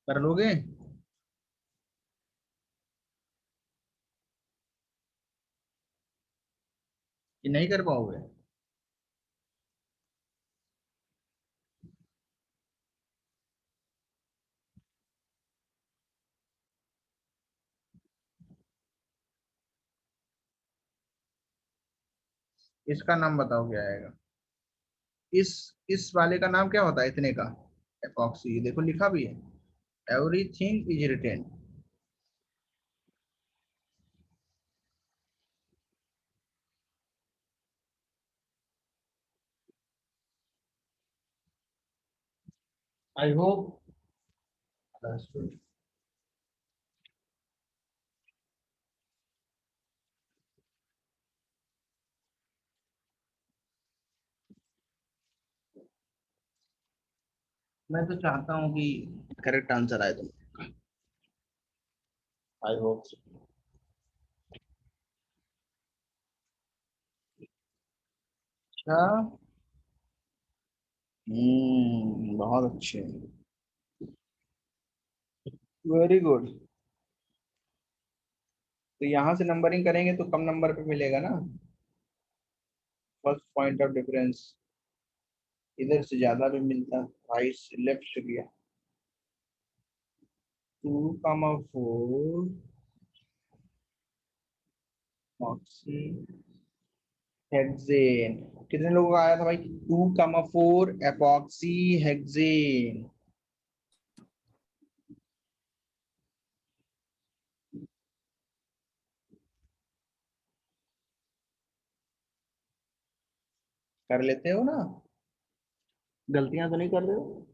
कर लोगे, कि नहीं कर पाओगे। इसका नाम बताओ क्या आएगा, इस वाले का नाम क्या होता है इतने का, एपॉक्सी, देखो लिखा भी है, everything is written. I hope. मैं तो चाहता हूँ कि करेक्ट आंसर आए तुम, आई होप। अच्छा, बहुत अच्छे, वेरी गुड। तो यहाँ से नंबरिंग करेंगे तो कम नंबर पे मिलेगा ना, फर्स्ट पॉइंट ऑफ डिफरेंस, इधर से ज्यादा भी मिलता, राइट से लेफ्ट से गया। 2, 4 ऑक्सी हेक्सेन, कितने लोगों का आया था भाई, 2, 4 एपॉक्सी हेक्सेन। कर लेते हो ना, गलतियां तो नहीं कर रहे हो?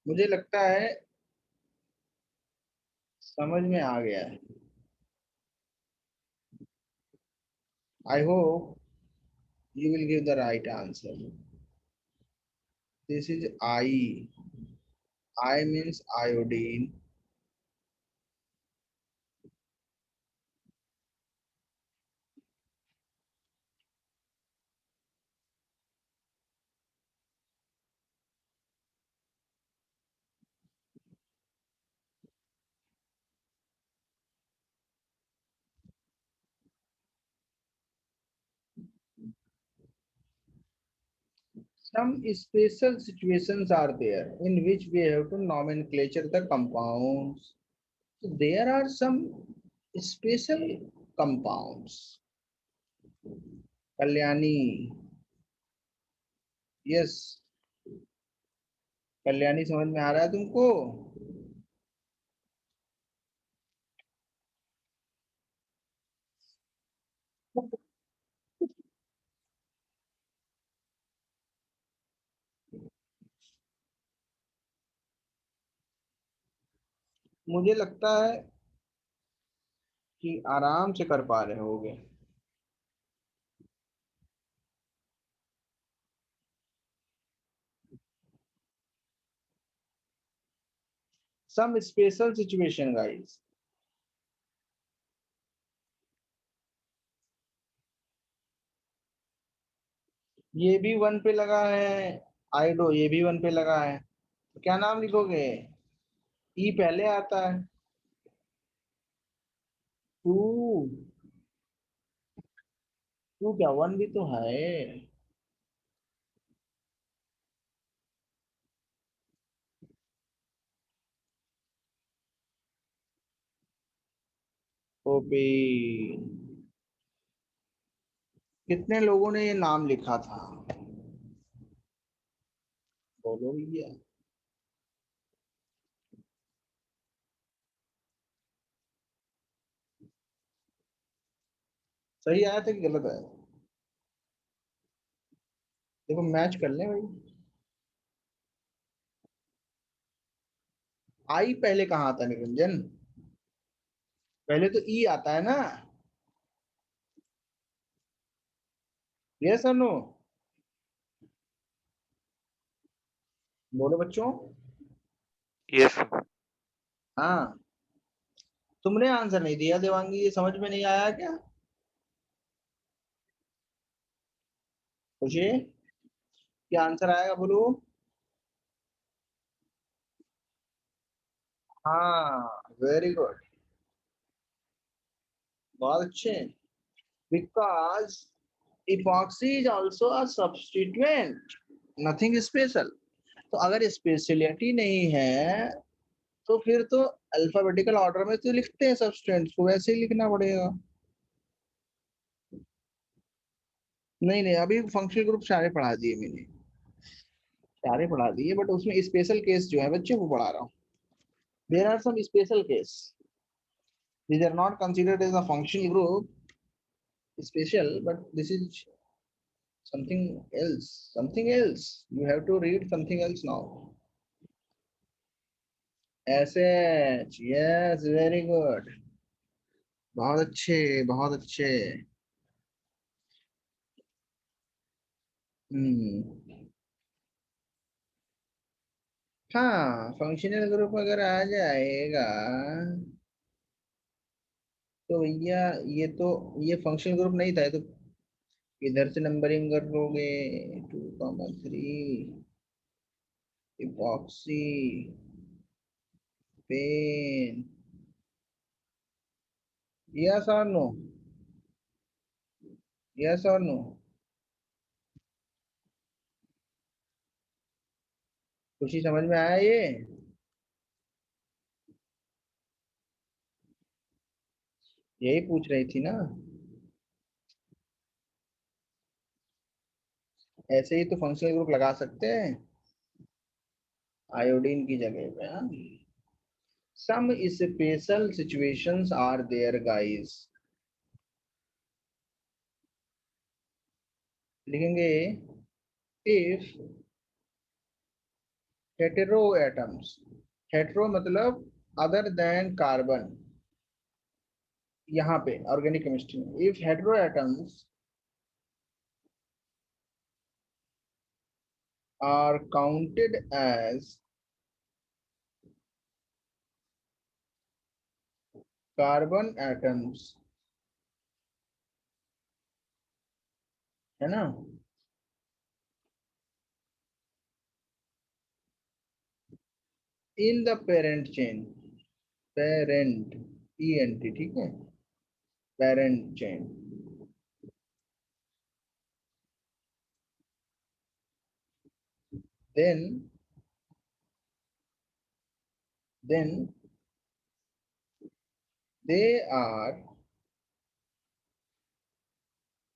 मुझे लगता है समझ में आ गया है। I hope you will give the right answer. This is I. I means iodine. Some special situations are there in which we have to nomenclature the compounds. So there are some special compounds. Kalyani. Yes. Kalyani समझ में आ रहा है तुमको? मुझे लगता है कि आराम से कर पा रहे होगे। Some special situation, guys. ये भी वन पे लगा है, आइडो ये भी वन पे लगा है, तो क्या नाम लिखोगे? ई पहले आता है। टू। टू क्या वन भी तो है। ओपी। कितने लोगों ने ये नाम लिखा था? बोलो भैया। सही आया था कि गलत आया? देखो मैच कर ले भाई। आई पहले कहाँ आता निरंजन? पहले तो ई आता है ना। यस और नो? बोलो बच्चों। यस। हाँ। तुमने आंसर नहीं दिया देवांगी, ये समझ में नहीं आया क्या? खुशी, क्या आंसर आएगा बोलो? हाँ, वेरी गुड। बहुत अच्छे। Because epoxy is also a substituent, nothing special. तो अगर स्पेशलिटी नहीं है तो फिर तो अल्फाबेटिकल ऑर्डर में तो लिखते हैं सब्सटेंट्स को, वैसे ही लिखना पड़ेगा। नहीं नहीं, अभी फंक्शनल ग्रुप सारे पढ़ा दिए मैंने, सारे पढ़ा दिए, बट उसमें स्पेशल केस जो है बच्चे को पढ़ा रहा हूँ। There are some special case, these are not considered as a functional group special, but this is something else. You have to read something else now. ऐसे। Yes, very good. बहुत अच्छे, बहुत अच्छे। हम्म। हाँ, फंक्शनल ग्रुप अगर आ जाएगा तो भैया, ये तो ये फंक्शनल ग्रुप नहीं था, ये तो इधर से नंबरिंग कर लोगे। 2,3 इपॉक्सी पेन। यस और नो? यस और नो? खुशी समझ में आया ये? यही पूछ रही थी ना, ऐसे ही तो फंक्शनल ग्रुप लगा सकते हैं आयोडीन की जगह पे। हाँ, some special situations are there guys, लिखेंगे इफ हेटेरो एटम्स, हेटेरो मतलब अदर देन कार्बन, यहाँ पे ऑर्गेनिक केमिस्ट्री में if hetero atoms are counted as carbon atoms, है ना, in the parent chain, parent ENT, ठीक है, parent chain, then then they are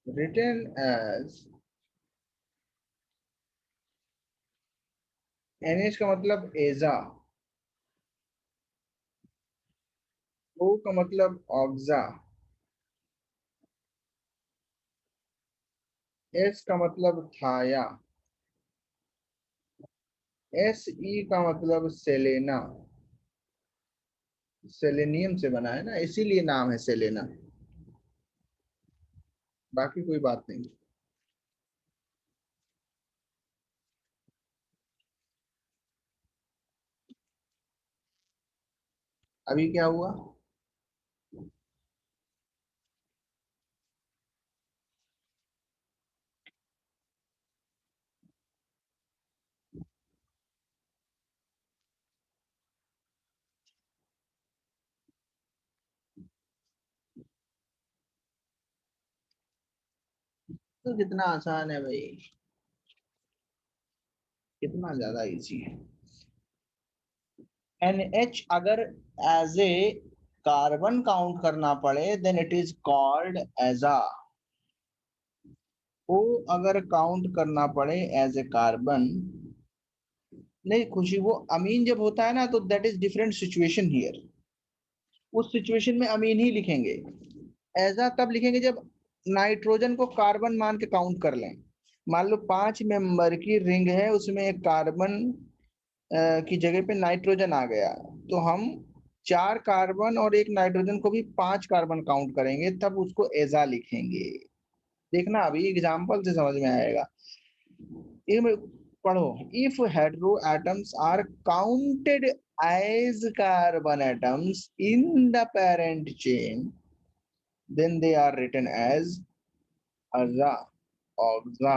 written as, NH का मतलब एजा, O का मतलब ऑक्सा, S का मतलब थाया, SE का मतलब सेलेना, सेलेनियम से बना है ना, इसीलिए नाम है सेलेना, बाकी कोई बात नहीं। अभी क्या हुआ, तो कितना आसान है भाई, कितना ज्यादा इजी है। NH अगर एज ए कार्बन काउंट करना पड़े देन इट इज कॉल्ड एजा, O अगर काउंट करना पड़े एज ए कार्बन, नहीं खुशी, वो अमीन जब होता है ना तो that is different situation here, उस सिचुएशन में अमीन ही लिखेंगे, ऐसा तब लिखेंगे जब नाइट्रोजन को कार्बन मान के काउंट कर लें। मान लो 5 मेंबर की रिंग है, उसमें एक कार्बन की जगह पे नाइट्रोजन आ गया, तो हम 4 कार्बन और एक नाइट्रोजन को भी 5 कार्बन काउंट करेंगे, तब उसको एजा लिखेंगे। देखना अभी एग्जाम्पल से समझ में आएगा, ये पढ़ो, if hetero atoms are counted as carbon atoms in the parent chain then they are written as Aza, Oxa,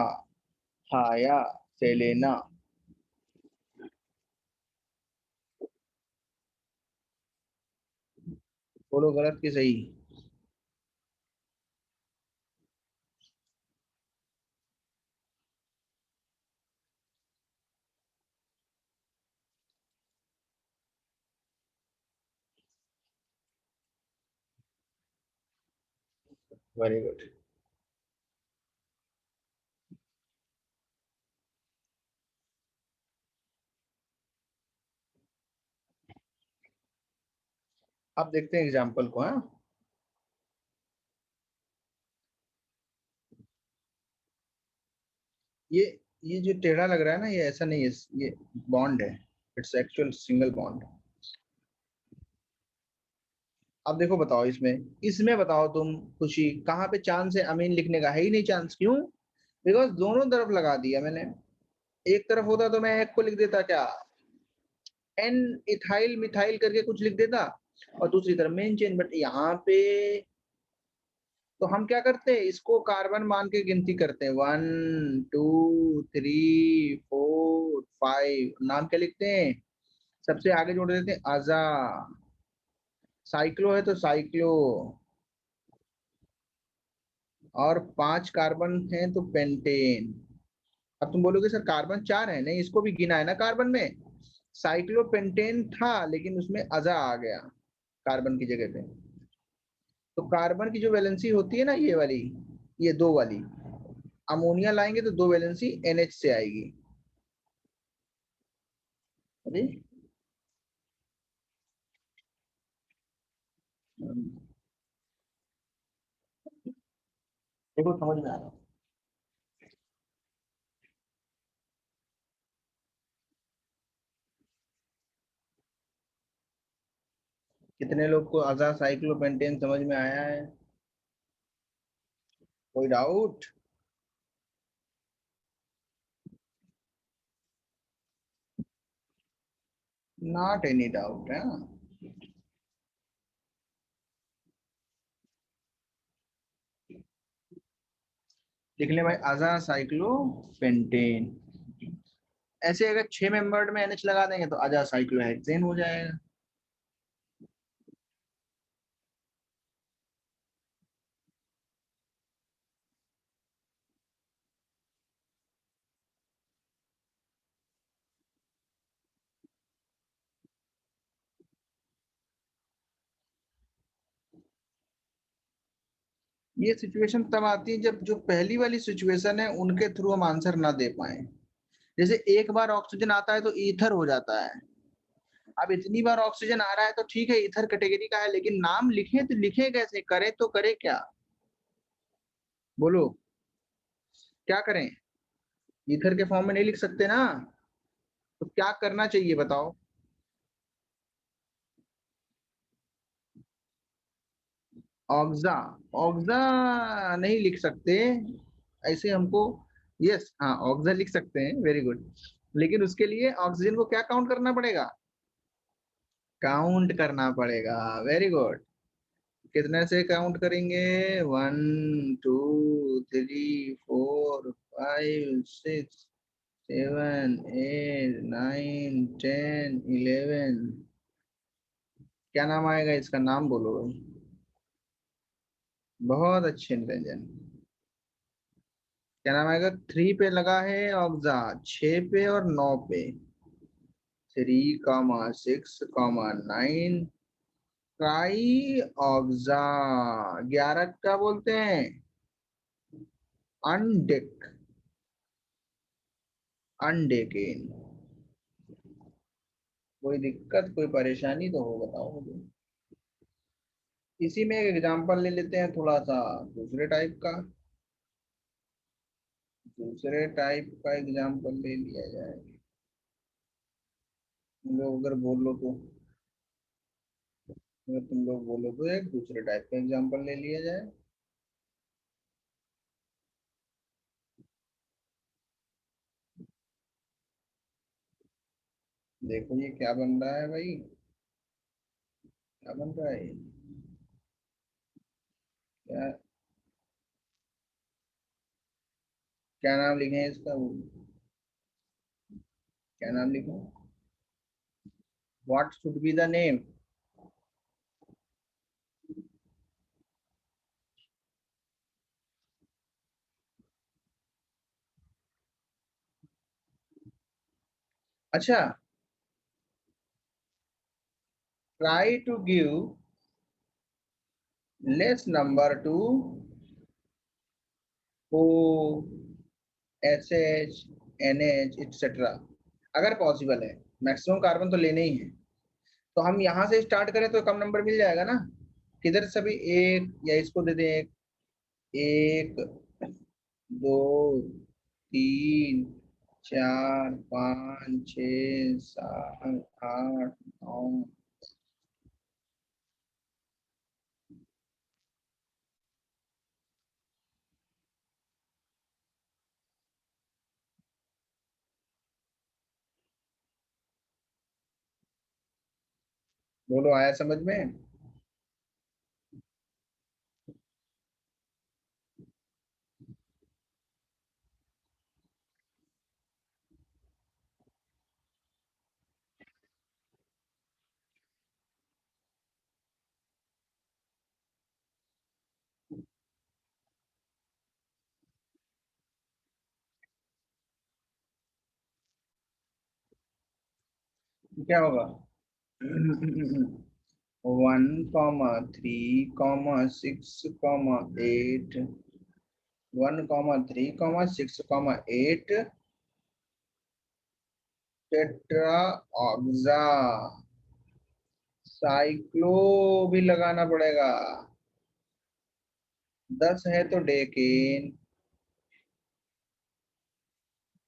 Haya, Selena। बोलो गलत की सही। Very good. अब देखते हैं एग्जाम्पल को। हाँ, ये ये जो टेढ़ा लग रहा है ना, ये ऐसा नहीं है, ये बॉन्ड है, इट्स एक्चुअल सिंगल बॉन्ड। अब देखो, बताओ इसमें, इसमें बताओ तुम खुशी, कहाँ पे चांस है अमीन लिखने का, है ही नहीं चांस, क्यों? बिकॉज दोनों तरफ लगा दिया मैंने, एक तरफ होता तो मैं एक को लिख देता क्या, एन इथाइल मिथाइल करके कुछ लिख देता, और दूसरी तरफ मेन चेन, बट यहाँ पे तो हम क्या करते हैं, इसको कार्बन मान के गिनती करते हैं, 1 2 3 4 5, नाम क्या लिखते हैं, सबसे आगे जोड़ देते हैं अजा, साइक्लो है तो साइक्लो, और 5 कार्बन है तो पेंटेन। अब तुम बोलोगे सर कार्बन 4 है, नहीं इसको भी गिना है ना कार्बन में, साइक्लोपेंटेन था लेकिन उसमें अजा आ गया कार्बन की जगह पे, तो कार्बन की जो वैलेंसी होती है ना, ये वाली, ये दो वाली, अमोनिया लाएंगे तो दो वैलेंसी NH से आएगी। अरे देखो समझ में आ रहा है। कितने लोग को अज़ा साइक्लोपेंटेन समझ में आया है? कोई डाउट? नॉट एनी डाउट है। लिख ले भाई, अज़ा साइक्लोपेंटेन। ऐसे अगर 6 मेंबर्ड में NH लगा देंगे तो अज़ा साइक्लोहेक्सेन हो जाएगा। ये सिचुएशन तब आती है जब जो पहली वाली सिचुएशन है उनके थ्रू हम आंसर ना दे पाए। जैसे एक बार ऑक्सीजन आता है तो ईथर हो जाता है। अब इतनी बार ऑक्सीजन आ रहा है तो ठीक है, ईथर कैटेगरी का है, लेकिन नाम लिखे तो लिखे कैसे, करे तो करे क्या? बोलो, क्या करें? ईथर के फॉर्म में नहीं लिख सकते ना, तो क्या करना चाहिए बताओ? ऑक्सा, ऑक्सा नहीं लिख सकते ऐसे हमको। यस हाँ, ऑक्सा लिख सकते हैं, वेरी गुड। लेकिन उसके लिए ऑक्सीजन को क्या काउंट करना पड़ेगा? काउंट करना पड़ेगा, वेरी गुड। कितने से काउंट करेंगे? 1 2 3 4 5 6 7 8 9 10 11। क्या नाम आएगा इसका? नाम बोलो भाई। बहुत अच्छे निरंजन। क्या नाम आएगा? 3 पे लगा है ऑक्सा, 6 पे और 9 पे। 3, 6, 9 ट्राई ऑक्सा। 11 क्या बोलते हैं? अनडेक, अनडेकेन। कोई दिक्कत, कोई परेशानी तो हो, बताओ मुझे। इसी में एक एग्जांपल ले लेते हैं थोड़ा सा दूसरे टाइप का। दूसरे टाइप का एग्जांपल ले लिया जाए। तुम लोग अगर बोलो तो, अगर तुम लोग बोलो तो एक दूसरे टाइप का एग्जांपल ले लिया जाए। देखो ये क्या बन रहा है भाई, क्या बन रहा है? क्या, क्या नाम लिखे इसका? क्या नाम लिखूं? What should be the name? अच्छा, try to give less number to O, SH, NH etcetera, अगर पॉसिबल है। मैक्सिमम कार्बन तो लेने ही है, तो हम यहाँ से स्टार्ट करें तो कम नंबर मिल जाएगा ना। किधर से भी एक, या इसको दे दें एक, एक, दो, तीन, चार, पाँच, छ, सात, आठ, नौ। बोलो, आया समझ में? क्या होगा? 1,3,6,8 1,3,6,8 टेट्रा ऑक्सा साइक्लो भी लगाना पड़ेगा। 10 है तो डेकेन।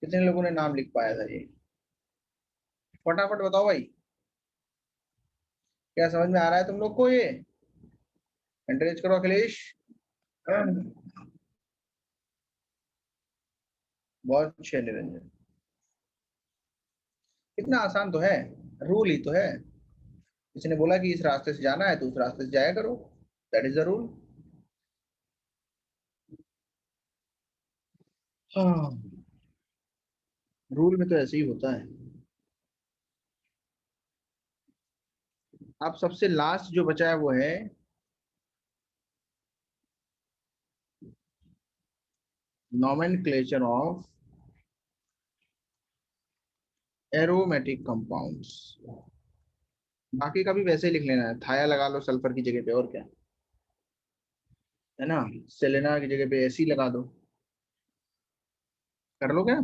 कितने लोगों ने नाम लिख पाया था ये? फटाफट बताओ भाई। क्या समझ में आ रहा है तुम लोग को ये? एंकरेज करो अखिलेश। बहुत अच्छे निरंजन। इतना आसान तो है, रूल ही तो है। इसने बोला कि इस रास्ते से जाना है तो उस रास्ते से जाया करो। That is the rule. हाँ, रूल में तो ऐसे ही होता है। अब सबसे लास्ट जो बचा है वो है नॉमेनक्लेचर ऑफ एरोमेटिक कंपाउंड्स। बाकी का भी वैसे ही लिख लेना है, थाया लगा लो सल्फर की जगह पे, और क्या है ना। सेलेना की जगह पे एसी लगा दो। कर लो क्या?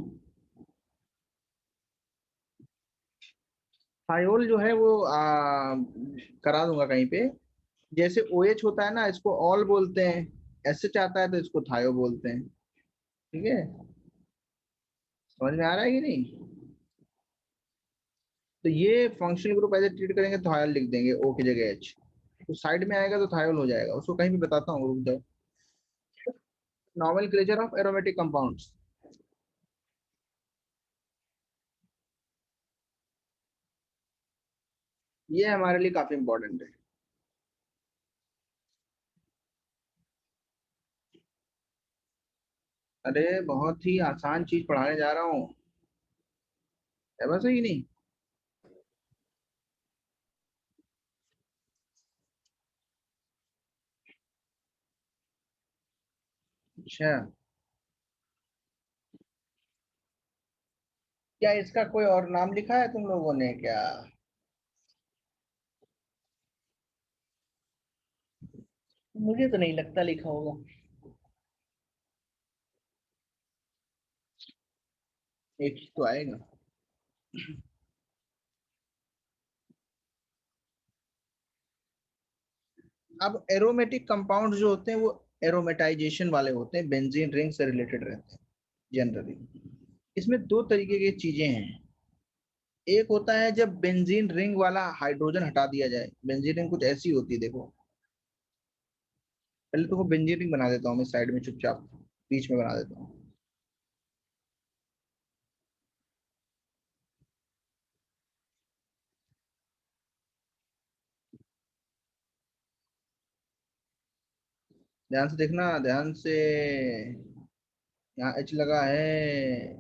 थायोल जो है वो करा दूंगा कहीं पे। जैसे OH होता है ना, इसको ऑल बोलते हैं। एच आता है तो इसको थायो बोलते हैं। ठीक है, समझ में आ रहा है कि नहीं? तो ये फंक्शनल ग्रुप ऐसे ट्रीट करेंगे, थायल लिख देंगे O की जगह H। तो साइड में आएगा तो थायोल हो जाएगा, उसको कहीं भी बताता हूँ, रुक जाओ। Nomenclature of aromatic compounds. ये हमारे लिए काफी इंपॉर्टेंट है। अरे बहुत ही आसान चीज पढ़ाने जा रहा हूँ, है बस ही नहीं। अच्छा, क्या इसका कोई और नाम लिखा है तुम लोगों ने क्या? मुझे तो नहीं लगता लिखा होगा। एक ही तो आएगा। अब एरोमेटिक कंपाउंड जो होते हैं वो एरोमेटाइजेशन वाले होते हैं, बेंजीन रिंग से रिलेटेड रहते हैं जनरली। इसमें दो तरीके की चीजें हैं। एक होता है जब बेंजीन रिंग वाला हाइड्रोजन हटा दिया जाए। बेंजीन रिंग कुछ ऐसी होती है, देखो। पहले तो वो बेंजीन रिंग बना देता हूँ मैं साइड में चुपचाप, बीच में बना देता हूँ। ध्यान से देखना, ध्यान से। यहाँ H लगा है।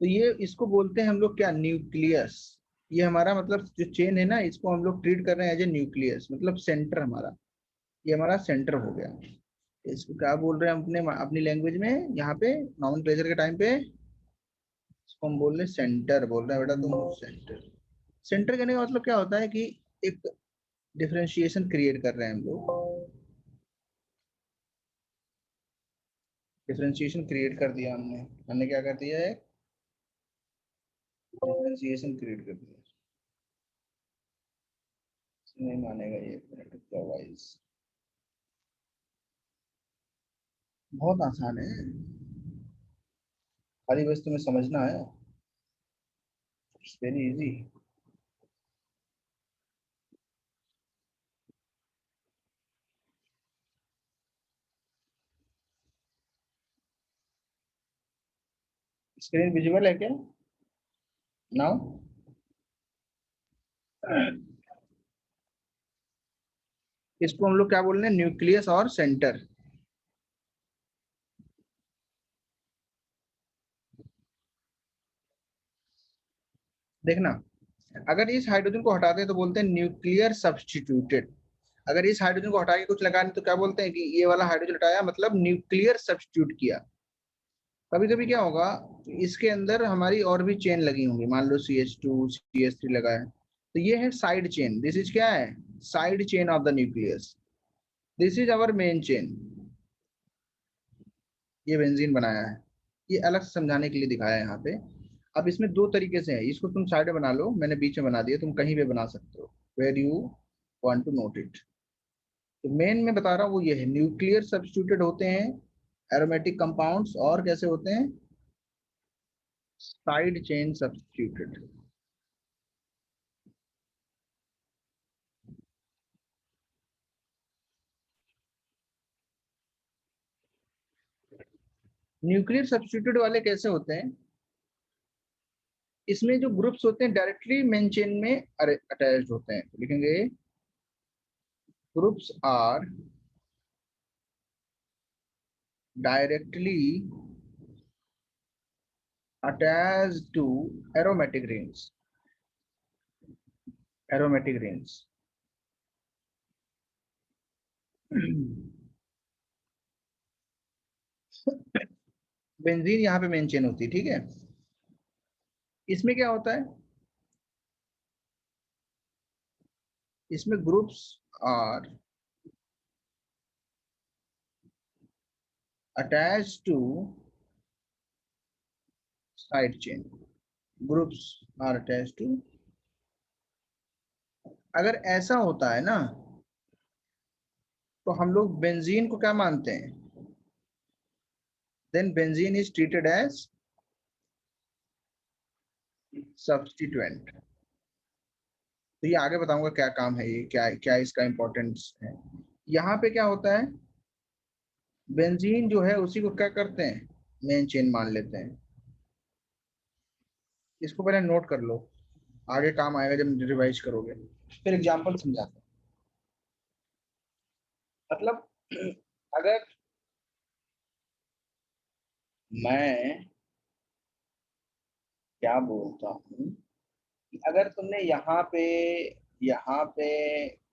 तो ये इसको बोलते हैं हम लोग क्या, न्यूक्लियस। ये हमारा मतलब जो चेन है ना, इसको हम लोग ट्रीट कर रहे हैं एज ए न्यूक्लियस, मतलब सेंटर हमारा। ये हमारा सेंटर हो गया। इसको क्या बोल रहे हैं अपने अपनी लैंग्वेज में, यहाँ पे नॉमेनक्लेचर के टाइम पे इसको हम बोल रहे हैं सेंटर, बोल रहे हैं बेटा तुम सेंटर। सेंटर कहने का मतलब क्या होता है कि एक डिफरेंशिएशन क्रिएट कर रहे हैं हम लोग। डिफरेंशिएशन क्रिएट कर दिया हमने। हमने क्या कर दिया है? डिफरेंशिएशन क्रिएट कर दिया। नहीं मानेगा ये वाइज। बहुत आसान है, खाली बस तुम्हें समझना है। It's very easy. Screen visible है क्या नाउ? इसको हम लोग क्या बोल रहे हैं, न्यूक्लियस और सेंटर। देखना, अगर इस हाइड्रोजन को हटाते हैं तो बोलते हैं न्यूक्लियर सब्स्टिट्यूटेड। अगर इस हाइड्रोजन को हटा के कुछ लगा तो क्या बोलते हैं कि ये वाला हाइड्रोजन हटाया मतलब न्यूक्लियर सब्स्टिट्यूट किया। कभी कभी क्या होगा, इसके अंदर हमारी और भी चेन लगी होंगी, मान लो CH2 CH3 लगा है, तो ये है साइड चेन। दिस इज क्या है, side chain of the nucleus. This is our main chain. ये बेंजीन बनाया है, ये अलग से समझाने के लिए दिखाया है यहाँ पे। अब इसमें दो तरीके से है, इसको तुम साइड में बना लो, मैंने बीच में बना दिया, तुम कहीं भी बना सकते हो, where you want to note it. तो मेन में बता रहा हूँ वो ये है, न्यूक्लियर सब्स्टिट्यूटेड होते हैं एरोमेटिक कंपाउंड्स, और कैसे होते हैं, side chain substituted. Nuclear substituted वाले कैसे होते हैं, इसमें जो ग्रुप्स होते हैं डायरेक्टली मेन चेन में अटैच्ड होते हैं, तो लिखेंगे groups are directly attached to aromatic rings. Aromatic rings. Benzene यहाँ पे मेन चेन होती है, ठीक है। इसमें क्या होता है, इसमें groups are attached to side chain. Groups are attached to, अगर ऐसा होता है ना, तो हम लोग बेंजीन को क्या मानते हैं, then benzene is treated as substituent. तो ये आगे बताऊंगा क्या काम है, ये क्या क्या इसका इंपॉर्टेंस है। यहाँ पे क्या होता है, बेंजीन जो है उसी को क्या करते हैं, मेन चेन मान लेते हैं। इसको पहले नोट कर लो, आगे काम आएगा जब रिवाइज करोगे। फिर एग्जांपल समझाते हैं। मतलब अगर मैं क्या बोलता हूँ, अगर तुमने यहाँ पे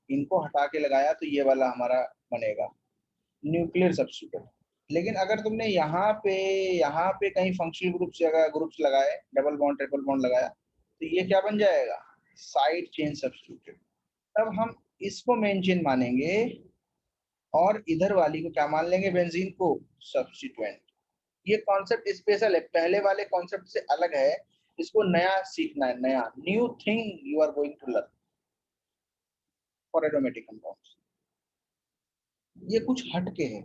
इनको हटा के लगाया तो ये वाला हमारा बनेगा न्यूक्लियर सब्स्टिट्यूट। लेकिन अगर तुमने यहाँ पे कहीं फंक्शनल ग्रुप्स लगाए, डबल बॉन्ड ट्रिपल बॉन्ड लगाया, तो ये क्या बन जाएगा, साइड चेन सब्स्टिट्यूट। तब हम इसको मेन चेन मानेंगे और इधर वाली को क्या मान लेंगे, बेंजीन को सब्स्टिट्यूएंट। ये कॉन्सेप्ट स्पेशल है, पहले वाले कॉन्सेप्ट से अलग है। इसको नया सीखना है, नया new thing you are going to learn for aromatic compounds. ये कुछ हटके है।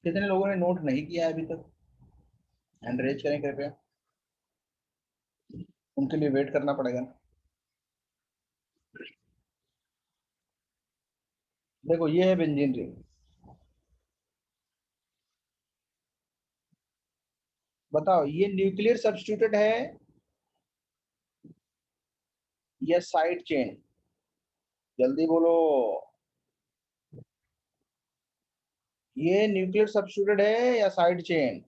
कितने लोगों ने नोट नहीं किया है अभी तक, हैंड रेज करें कृपया, उनके लिए वेट करना पड़ेगा। देखो ये है बेंजीन रिंग, बताओ ये न्यूक्लियर सब्स्टिट्यूटेड है या साइड चेन, जल्दी बोलो। ये न्यूक्लियर सब्स्टिट्यूटेड है या साइड चेन,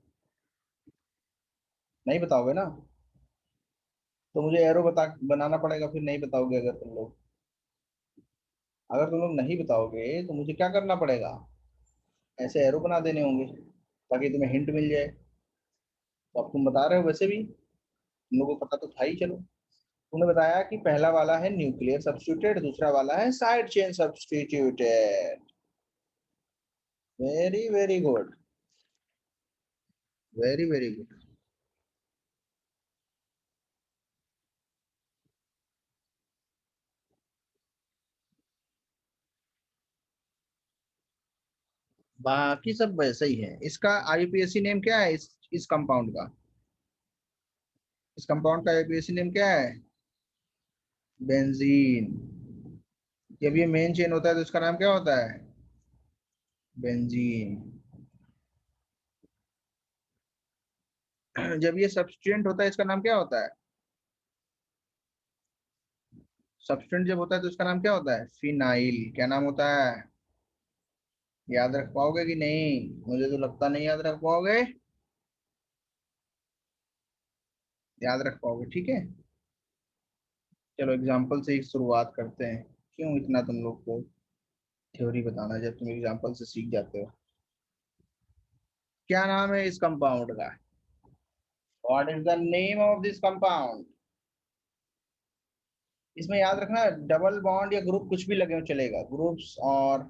नहीं बताओगे ना, तो मुझे एरो बनाना पड़ेगा, फिर नहीं बताओगे अगर तुम लोग। अगर तुम लोग नहीं बताओगे तो मुझे क्या करना पड़ेगा, ऐसे एरो बना देने होंगे ताकि तुम्हें हिंट मिल जाए। तो अब तुम बता रहे हो, वैसे भी तुम लोगों को पता तो था ही। चलो, तुमने बताया कि पहला वाला है न्यूक्लियर सब्स्टिट्यूटेड, दूसरा वाला है side chain substituted. Very very good, very very good. बाकी सब वैसा ही है। इसका आईयूपीएसी नेम क्या है, इस कंपाउंड का, इस कंपाउंड का आईयूपीएसी नेम क्या है, बेंजीन। जब ये मेन चेन होता है तो इसका नाम क्या होता है, बेंजीन। जब ये सब्स्टिट्यूएंट होता है इसका नाम क्या होता है, सब्स्टिट्यूएंट जब होता है तो इसका नाम क्या होता है, फिनाइल। क्या नाम होता है, याद रख पाओगे कि नहीं, मुझे तो लगता नहीं याद रख पाओगे। याद रख पाओगे, ठीक है। चलो एग्जाम्पल से ही शुरुआत करते हैं। क्यों इतना तुम लोग को थ्योरी बताना जब तुम एग्जांपल से सीख जाते हो। क्या नाम है इस कंपाउंड का? What is the name of this compound? इसमें याद रखना डबल बॉन्ड या ग्रुप कुछ भी लगे हो चलेगा, ग्रुप्स और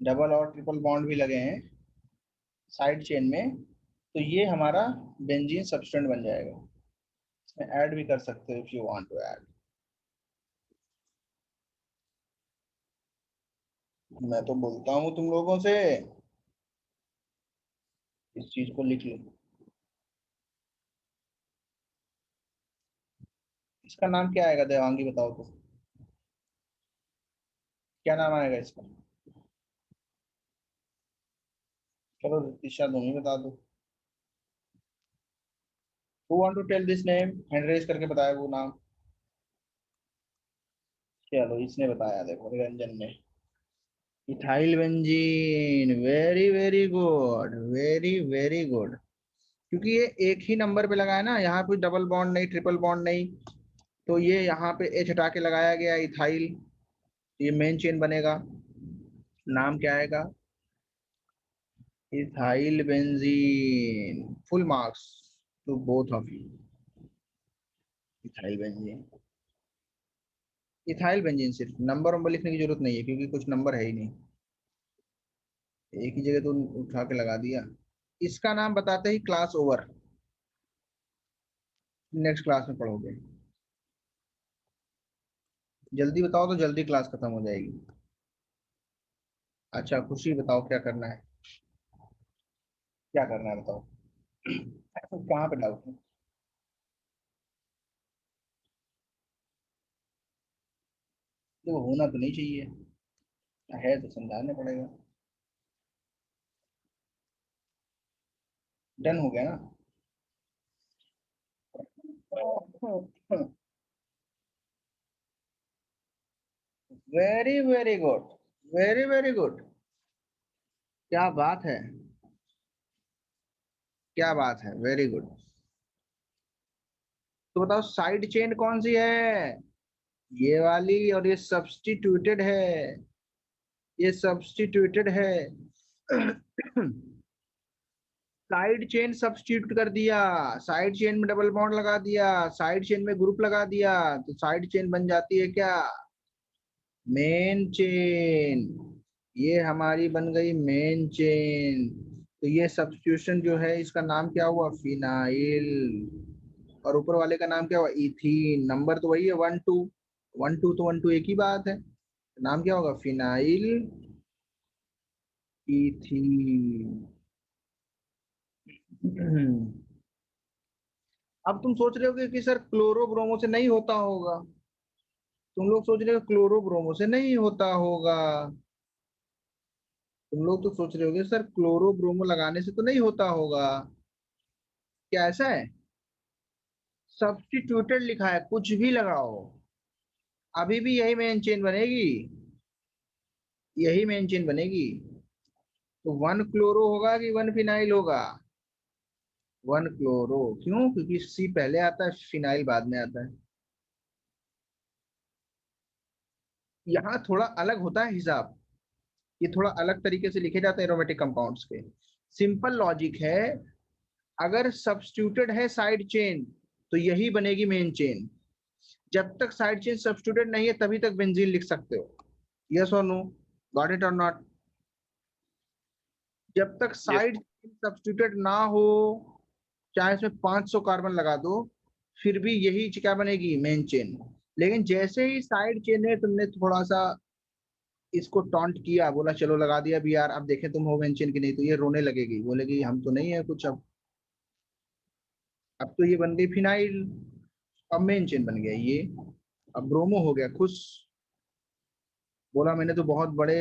डबल और ट्रिपल बॉन्ड भी लगे हैं साइड चेन में, तो ये हमारा बेंजीन सब्सटेंट बन जाएगा। इसमें ऐड भी कर सकते हो if you want to add. मैं तो बोलता हूँ तुम लोगों से, इस चीज को लिख लो। इसका नाम क्या आएगा देवांगी, बताओ तो, क्या नाम आएगा इसका? चलो ऋतिशा तुम ही बता दो। Who want to tell this name? Hand raise करके बताया वो नाम। चलो इसने बताया, देखो निरंजन ने। Ethyl benzene, very very good, very very good. क्योंकि ये एक ही नंबर पे लगा है ना, यहाँ कोई डबल बॉन्ड नहीं, ट्रिपल बॉन्ड नहीं, तो ये यहाँ पे एच हटा के लगाया गया इथाइल, ये मेन चेन बनेगा। नाम क्या आएगा? Ethyl benzene. Full marks to both of you. Ethyl benzene, ethyl benzene, सिर्फ नंबर वंबर लिखने की जरूरत नहीं है क्योंकि कुछ नंबर है ही नहीं, एक ही जगह तो उठा के लगा दिया। इसका नाम बताते ही क्लास ओवर, नेक्स्ट क्लास में पढ़ोगे। जल्दी बताओ तो जल्दी क्लास खत्म हो जाएगी। अच्छा खुशी बताओ क्या करना है, क्या करना है बताओ। कहाँ पे डाउट है? देखो होना तो नहीं चाहिए, है तो समझाने पड़ेगा। डन हो गया ना? Very very good, very very good. क्या बात है, क्या बात है, वेरी गुड। तो बताओ साइड चेन कौन सी है? ये वाली, और ये सब्स्टिट्यूटेड है, ये सब्स्टिट्यूटेड है। साइड चेन सब्स्टिट्यूट कर दिया, साइड चेन में डबल बॉन्ड लगा दिया, साइड चेन में ग्रुप लगा दिया, तो साइड चेन बन जाती है क्या? Main chain. ये हमारी बन गई मेन चेन। तो ये सब्स्टिट्यूशन जो है इसका नाम क्या हुआ? फिनाइल। और ऊपर वाले का नाम क्या हुआ? इथीन। नंबर तो वही है 1 2, 1 2 तो 1 2 एक ही बात है। नाम क्या होगा? Phenyl ethene. अब तुम सोच रहे हो कि सर क्लोरोब्रोमो से नहीं होता होगा, तुम लोग सोच रहे हो क्लोरोब्रोमो से नहीं होता होगा, तुम लोग तो सोच रहे होगे सर क्लोरोब्रोमो लगाने से तो नहीं होता होगा। क्या ऐसा है? सब्स्टिट्यूटेड लिखा है, कुछ भी लगाओ अभी भी यही मेन चेन बनेगी, यही मेन चेन बनेगी। तो 1 क्लोरो होगा कि 1 फिनाइल होगा? 1 क्लोरो। क्यों? क्योंकि सी पहले आता है, फिनाइल बाद में आता है। यहाँ थोड़ा अलग होता है हिसाब, ये थोड़ा अलग तरीके से लिखे जाते हैं एरोमेटिक कंपाउंड्स के। सिंपल लॉजिक है, अगर सब्स्टिट्यूटेड है साइड चेन तो यही बनेगी मेन चेन। जब तक साइड चेन सब्स्टिट्यूटेड नहीं है तभी तक बेंजीन लिख सकते हो। यस और नो? गॉट इट और नॉट? जब तक यस। साइड चेन सब्स्टिट्यूटेड ना हो, चाहे इसमें 500 कार्बन लगा दो, फिर भी यही क्या बनेगी? Main chain. लेकिन जैसे ही साइड चेन है तुमने थोड़ा सा इसको टॉन्ट किया, बोला चलो लगा दिया भी यार, अब देखें तुम हो मेन चेन की नहीं, तो ये रोने लगेगी, बोलेगी हम तो नहीं है कुछ। अब तो ये बन गई फिनाइल, अब मेन चेन बन गया ये। अब ब्रोमो हो गया खुश, बोला मैंने तो बहुत बड़े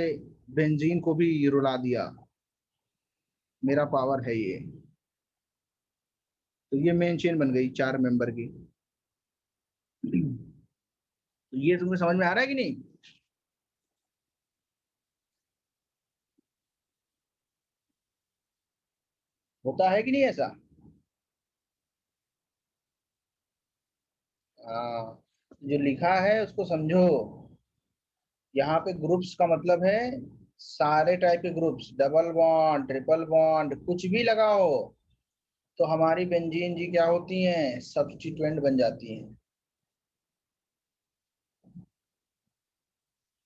बेंजीन को भी रुला दिया, मेरा पावर है ये। तो ये मेन चेन बन गई 4 मेंबर की। तो ये तुम्हें समझ में आ रहा है कि नहीं? होता है कि नहीं ऐसा? हाँ, जो लिखा है उसको समझो। यहाँ पे ग्रुप्स का मतलब है सारे टाइप के groups, double bond, triple bond, कुछ भी लगाओ तो हमारी बेंजीन जी क्या होती हैं, सब्स्टिट्यूएंट बन जाती हैं।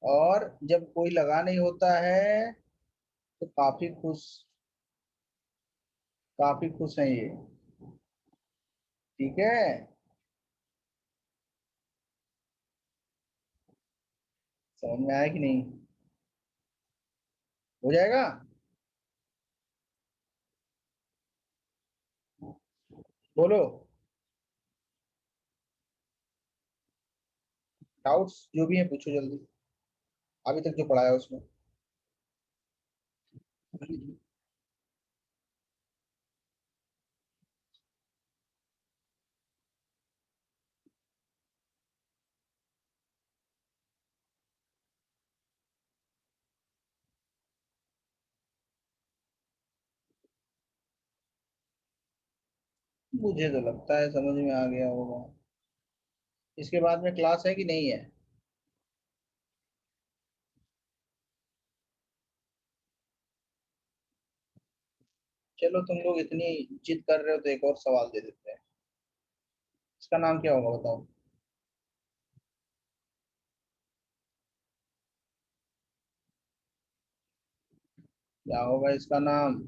और जब कोई लगा नहीं होता है तो काफी खुश हैं ये। ठीक है, समझ में आया कि नहीं? हो जाएगा। बोलो, डाउट्स जो भी है पूछो जल्दी, अभी तक जो पढ़ा है उसमें। मुझे तो लगता है समझ में आ गया होगा। इसके बाद में क्लास है कि नहीं है? चलो तुम लोग इतनी जिद कर रहे हो तो एक और सवाल दे देते हैं। इसका नाम क्या होगा बताओ? क्या होगा इसका नाम?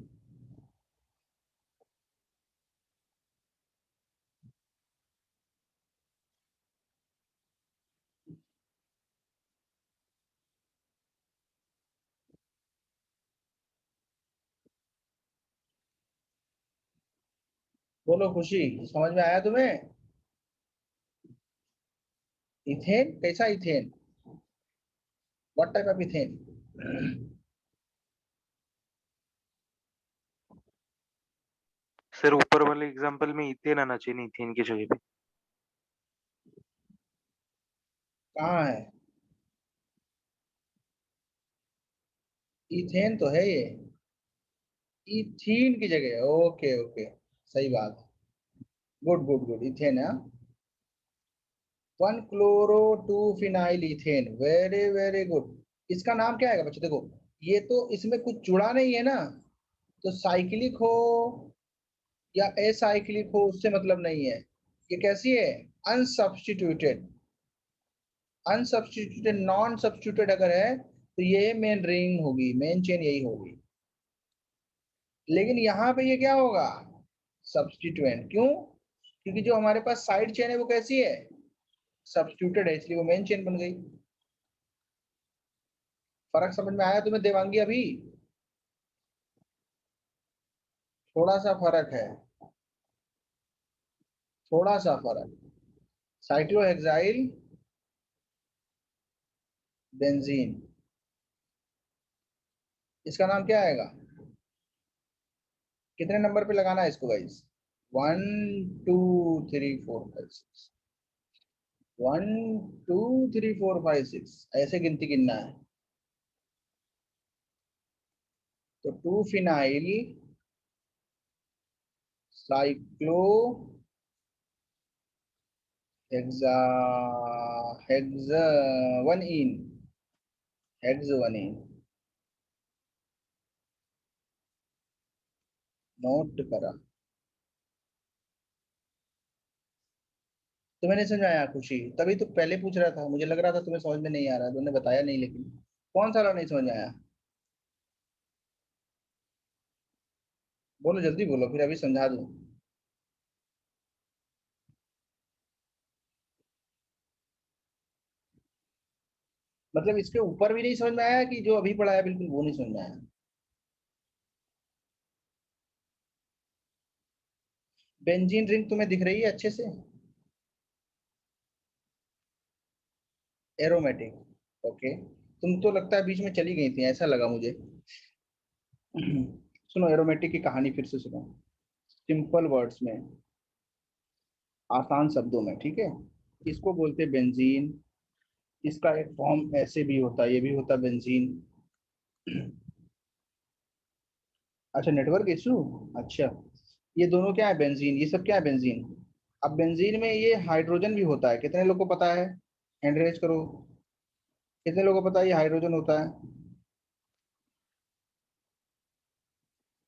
बोलो खुशी, समझ में आया तुम्हें? इथेन, कैसा ethane? What type of ethane? Sir ऊपर वाले एग्जांपल में इथेन आना चाहिए, इथेन की जगह पे। कहाँ है? इथेन तो है ये, इथीन की जगह। ओके ओके, सही बात। गुड गुड गुड, इथेन है। One chloro two phenyl ethane, very very good. इसका नाम क्या आएगा बच्चों? देखो, ये तो इसमें कुछ जुड़ा नहीं है ना, तो साइक्लिक हो या एसाइक्लिक हो उससे मतलब नहीं है। ये कैसी है? अनसब्स्टिट्यूटेड। अनसब्स्टिट्यूटेड, नॉन सब्स्टिट्यूटेड अगर है तो ये मेन रिंग होगी, मेन चेन यही होगी। लेकिन यहाँ पे ये क्या होगा? सब्स्टिट्यूएंट। क्यों? क्योंकि जो हमारे पास साइड चेन है वो कैसी है? सब्स्टिट्यूटेड है, इसलिए वो मेन चेन बन गई। फर्क समझ में आया तुम्हें देवांगी अभी? थोड़ा सा फर्क है, थोड़ा सा फर्क। साइक्लोहेक्साइल बेंजीन, इसका नाम क्या आएगा? कितने नंबर पे लगाना है इसको गाइस? 1 2 3 4 5 6। 1 2 3 4 5 6 ऐसे गिनती गिनना है। तो to phenyl cyclo hexa, hex one in, hex one in. Note करा? तुम्हें नहीं समझ आया खुशी? तभी तो पहले पूछ रहा था, मुझे लग रहा था तुम्हें समझ में नहीं आ रहा, तुमने बताया नहीं। लेकिन कौन सा वाला नहीं समझ में आया? बोलो जल्दी बोलो, फिर अभी समझा दूं। मतलब इसके ऊपर भी नहीं समझ में आया कि जो अभी पढ़ा है बिल्कुल वो नहीं समझ में आया? बेंजीन रिंग तुम्हें दिख रही है अच्छे से? Aromatic, okay. तुम तो लगता है बीच में चली गई थी, ऐसा लगा मुझे। सुनो, एरोमेटिक की कहानी फिर से सुनो, सिंपल वर्ड्स में, आसान शब्दों में, ठीक है? इसको बोलते हैं बेंजीन। इसका एक फॉर्म ऐसे भी होता है, ये भी होता है बेंजीन। अच्छा, नेटवर्क इशू। अच्छा, ये दोनों क्या है? बेंजीन। ये सब क्या है? बेंजीन। अब बेंजीन में ये हाइड्रोजन भी होता है, कितने लोग को पता है? हैंड रेज करो। कितने लोगों को पता है ये हाइड्रोजन होता है?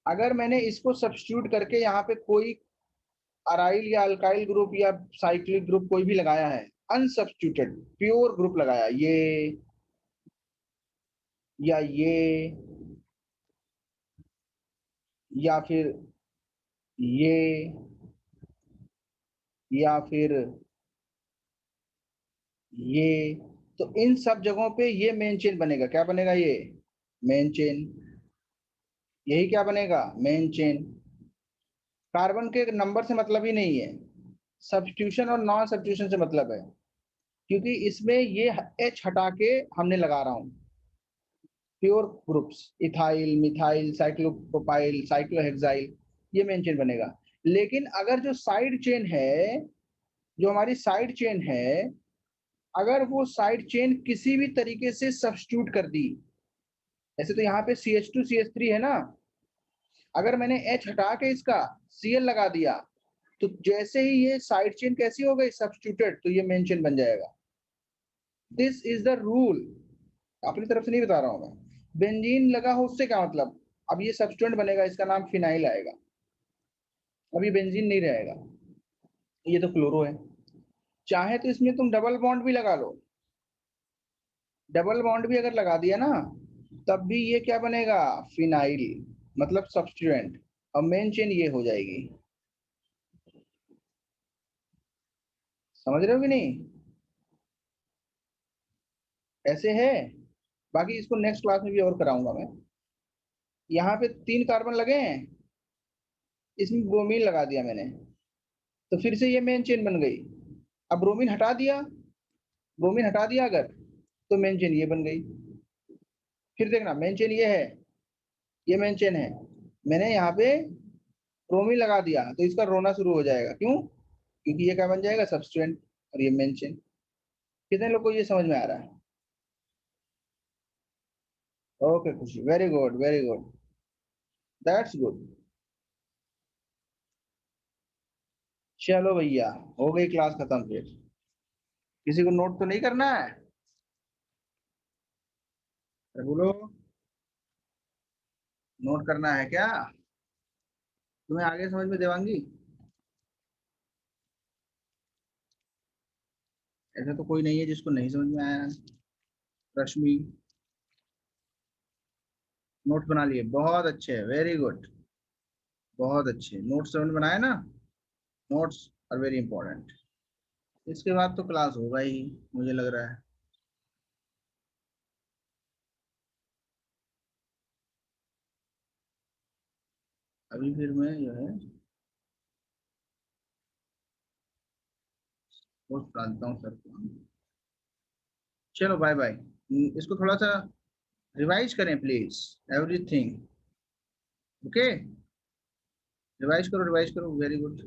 अगर मैंने इसको सब्स्टिट्यूट करके यहाँ पे कोई अराइल या अल्काइल ग्रुप या साइक्लिक ग्रुप कोई भी लगाया है, अनसब्स्टिट्यूटेड प्योर ग्रुप लगाया, ये या ये या फिर ये या फिर ये, तो इन सब जगहों पे ये मेन चेन बनेगा। क्या बनेगा? ये मेन चेन। यही क्या बनेगा? Main chain. कार्बन के नंबर से मतलब ही नहीं है, सब्स्टिट्यूशन और नॉन सब्स्टिट्यूशन से मतलब है, क्योंकि इसमें ये H हटा के हमने लगा रहा हूं। Pure groups, ethyl, methyl, cyclopropyl, cyclohexyl, ये मेन चेन बनेगा। लेकिन अगर जो साइड चेन है, जो हमारी साइड चेन है, अगर वो साइड चेन किसी भी तरीके से सब्स्टिट्यूट कर दी, ऐसे तो यहाँ पे CH2 CH3 है ना, अगर मैंने H हटा के इसका Cl लगा दिया, तो जैसे ही ये साइड चेन कैसी हो गई? सब्स्टिट्यूटेड, तो ये मेन चेन बन जाएगा। दिस इज द रूल, अपनी तरफ से नहीं बता रहा हूं मैं। बेंजीन लगा हो उससे क्या मतलब? अब ये सब्स्टिट्यूएंट बनेगा, इसका नाम फिनाइल आएगा, अब ये बेंजीन नहीं रहेगा, ये तो क्लोरो है। चाहे तो इसमें तुम डबल बॉन्ड भी लगा लो, डबल बॉन्ड भी अगर लगा दिया ना, तब भी ये क्या बनेगा? फिनाइल, मतलब सब्स्टिट्यूएंट, और मेन चेन ये हो जाएगी। समझ रहे हो कि नहीं? ऐसे है। बाकी इसको नेक्स्ट क्लास में भी और कराऊंगा मैं। यहाँ पे 3 कार्बन लगे हैं, इसमें ब्रोमीन लगा दिया मैंने, तो फिर से ये मेन चेन बन गई। अब ब्रोमीन हटा दिया, ब्रोमीन हटा दिया अगर, तो मेन चेन ये बन गई। फिर देखना, मेन चेन ये है, ये मेन चेन है, मैंने यहाँ पे ब्रोमीन लगा दिया तो इसका रोना शुरू हो जाएगा। क्यों? क्योंकि ये क्या बन जाएगा? सब्स्टिट्यूएंट, और ये मेन चेन। कितने लोग को ये समझ में आ रहा है? ओके खुशी, very good very good, that's good. चलो भैया, हो गई क्लास खत्म फिर। किसी को नोट तो नहीं करना है? अरे बोलो, नोट करना है क्या? तुम्हें आगे समझ में, देवांगी? ऐसा तो कोई नहीं है जिसको नहीं समझ में आया। रश्मि, नोट्स बना लिए, बहुत अच्छे, वेरी गुड, बहुत अच्छे नोट्स बनाए ना। Notes are very important. इसके बाद तो क्लास होगा ही, मुझे लग रहा है। अभी फिर मैं जो है नोट्स डालता हूँ सर को। चलो बाय बाय। इसको थोड़ा सा रिवाइज करें प्लीज, एवरीथिंग। ओके, रिवाइज करो, रिवाइज करो, वेरी गुड।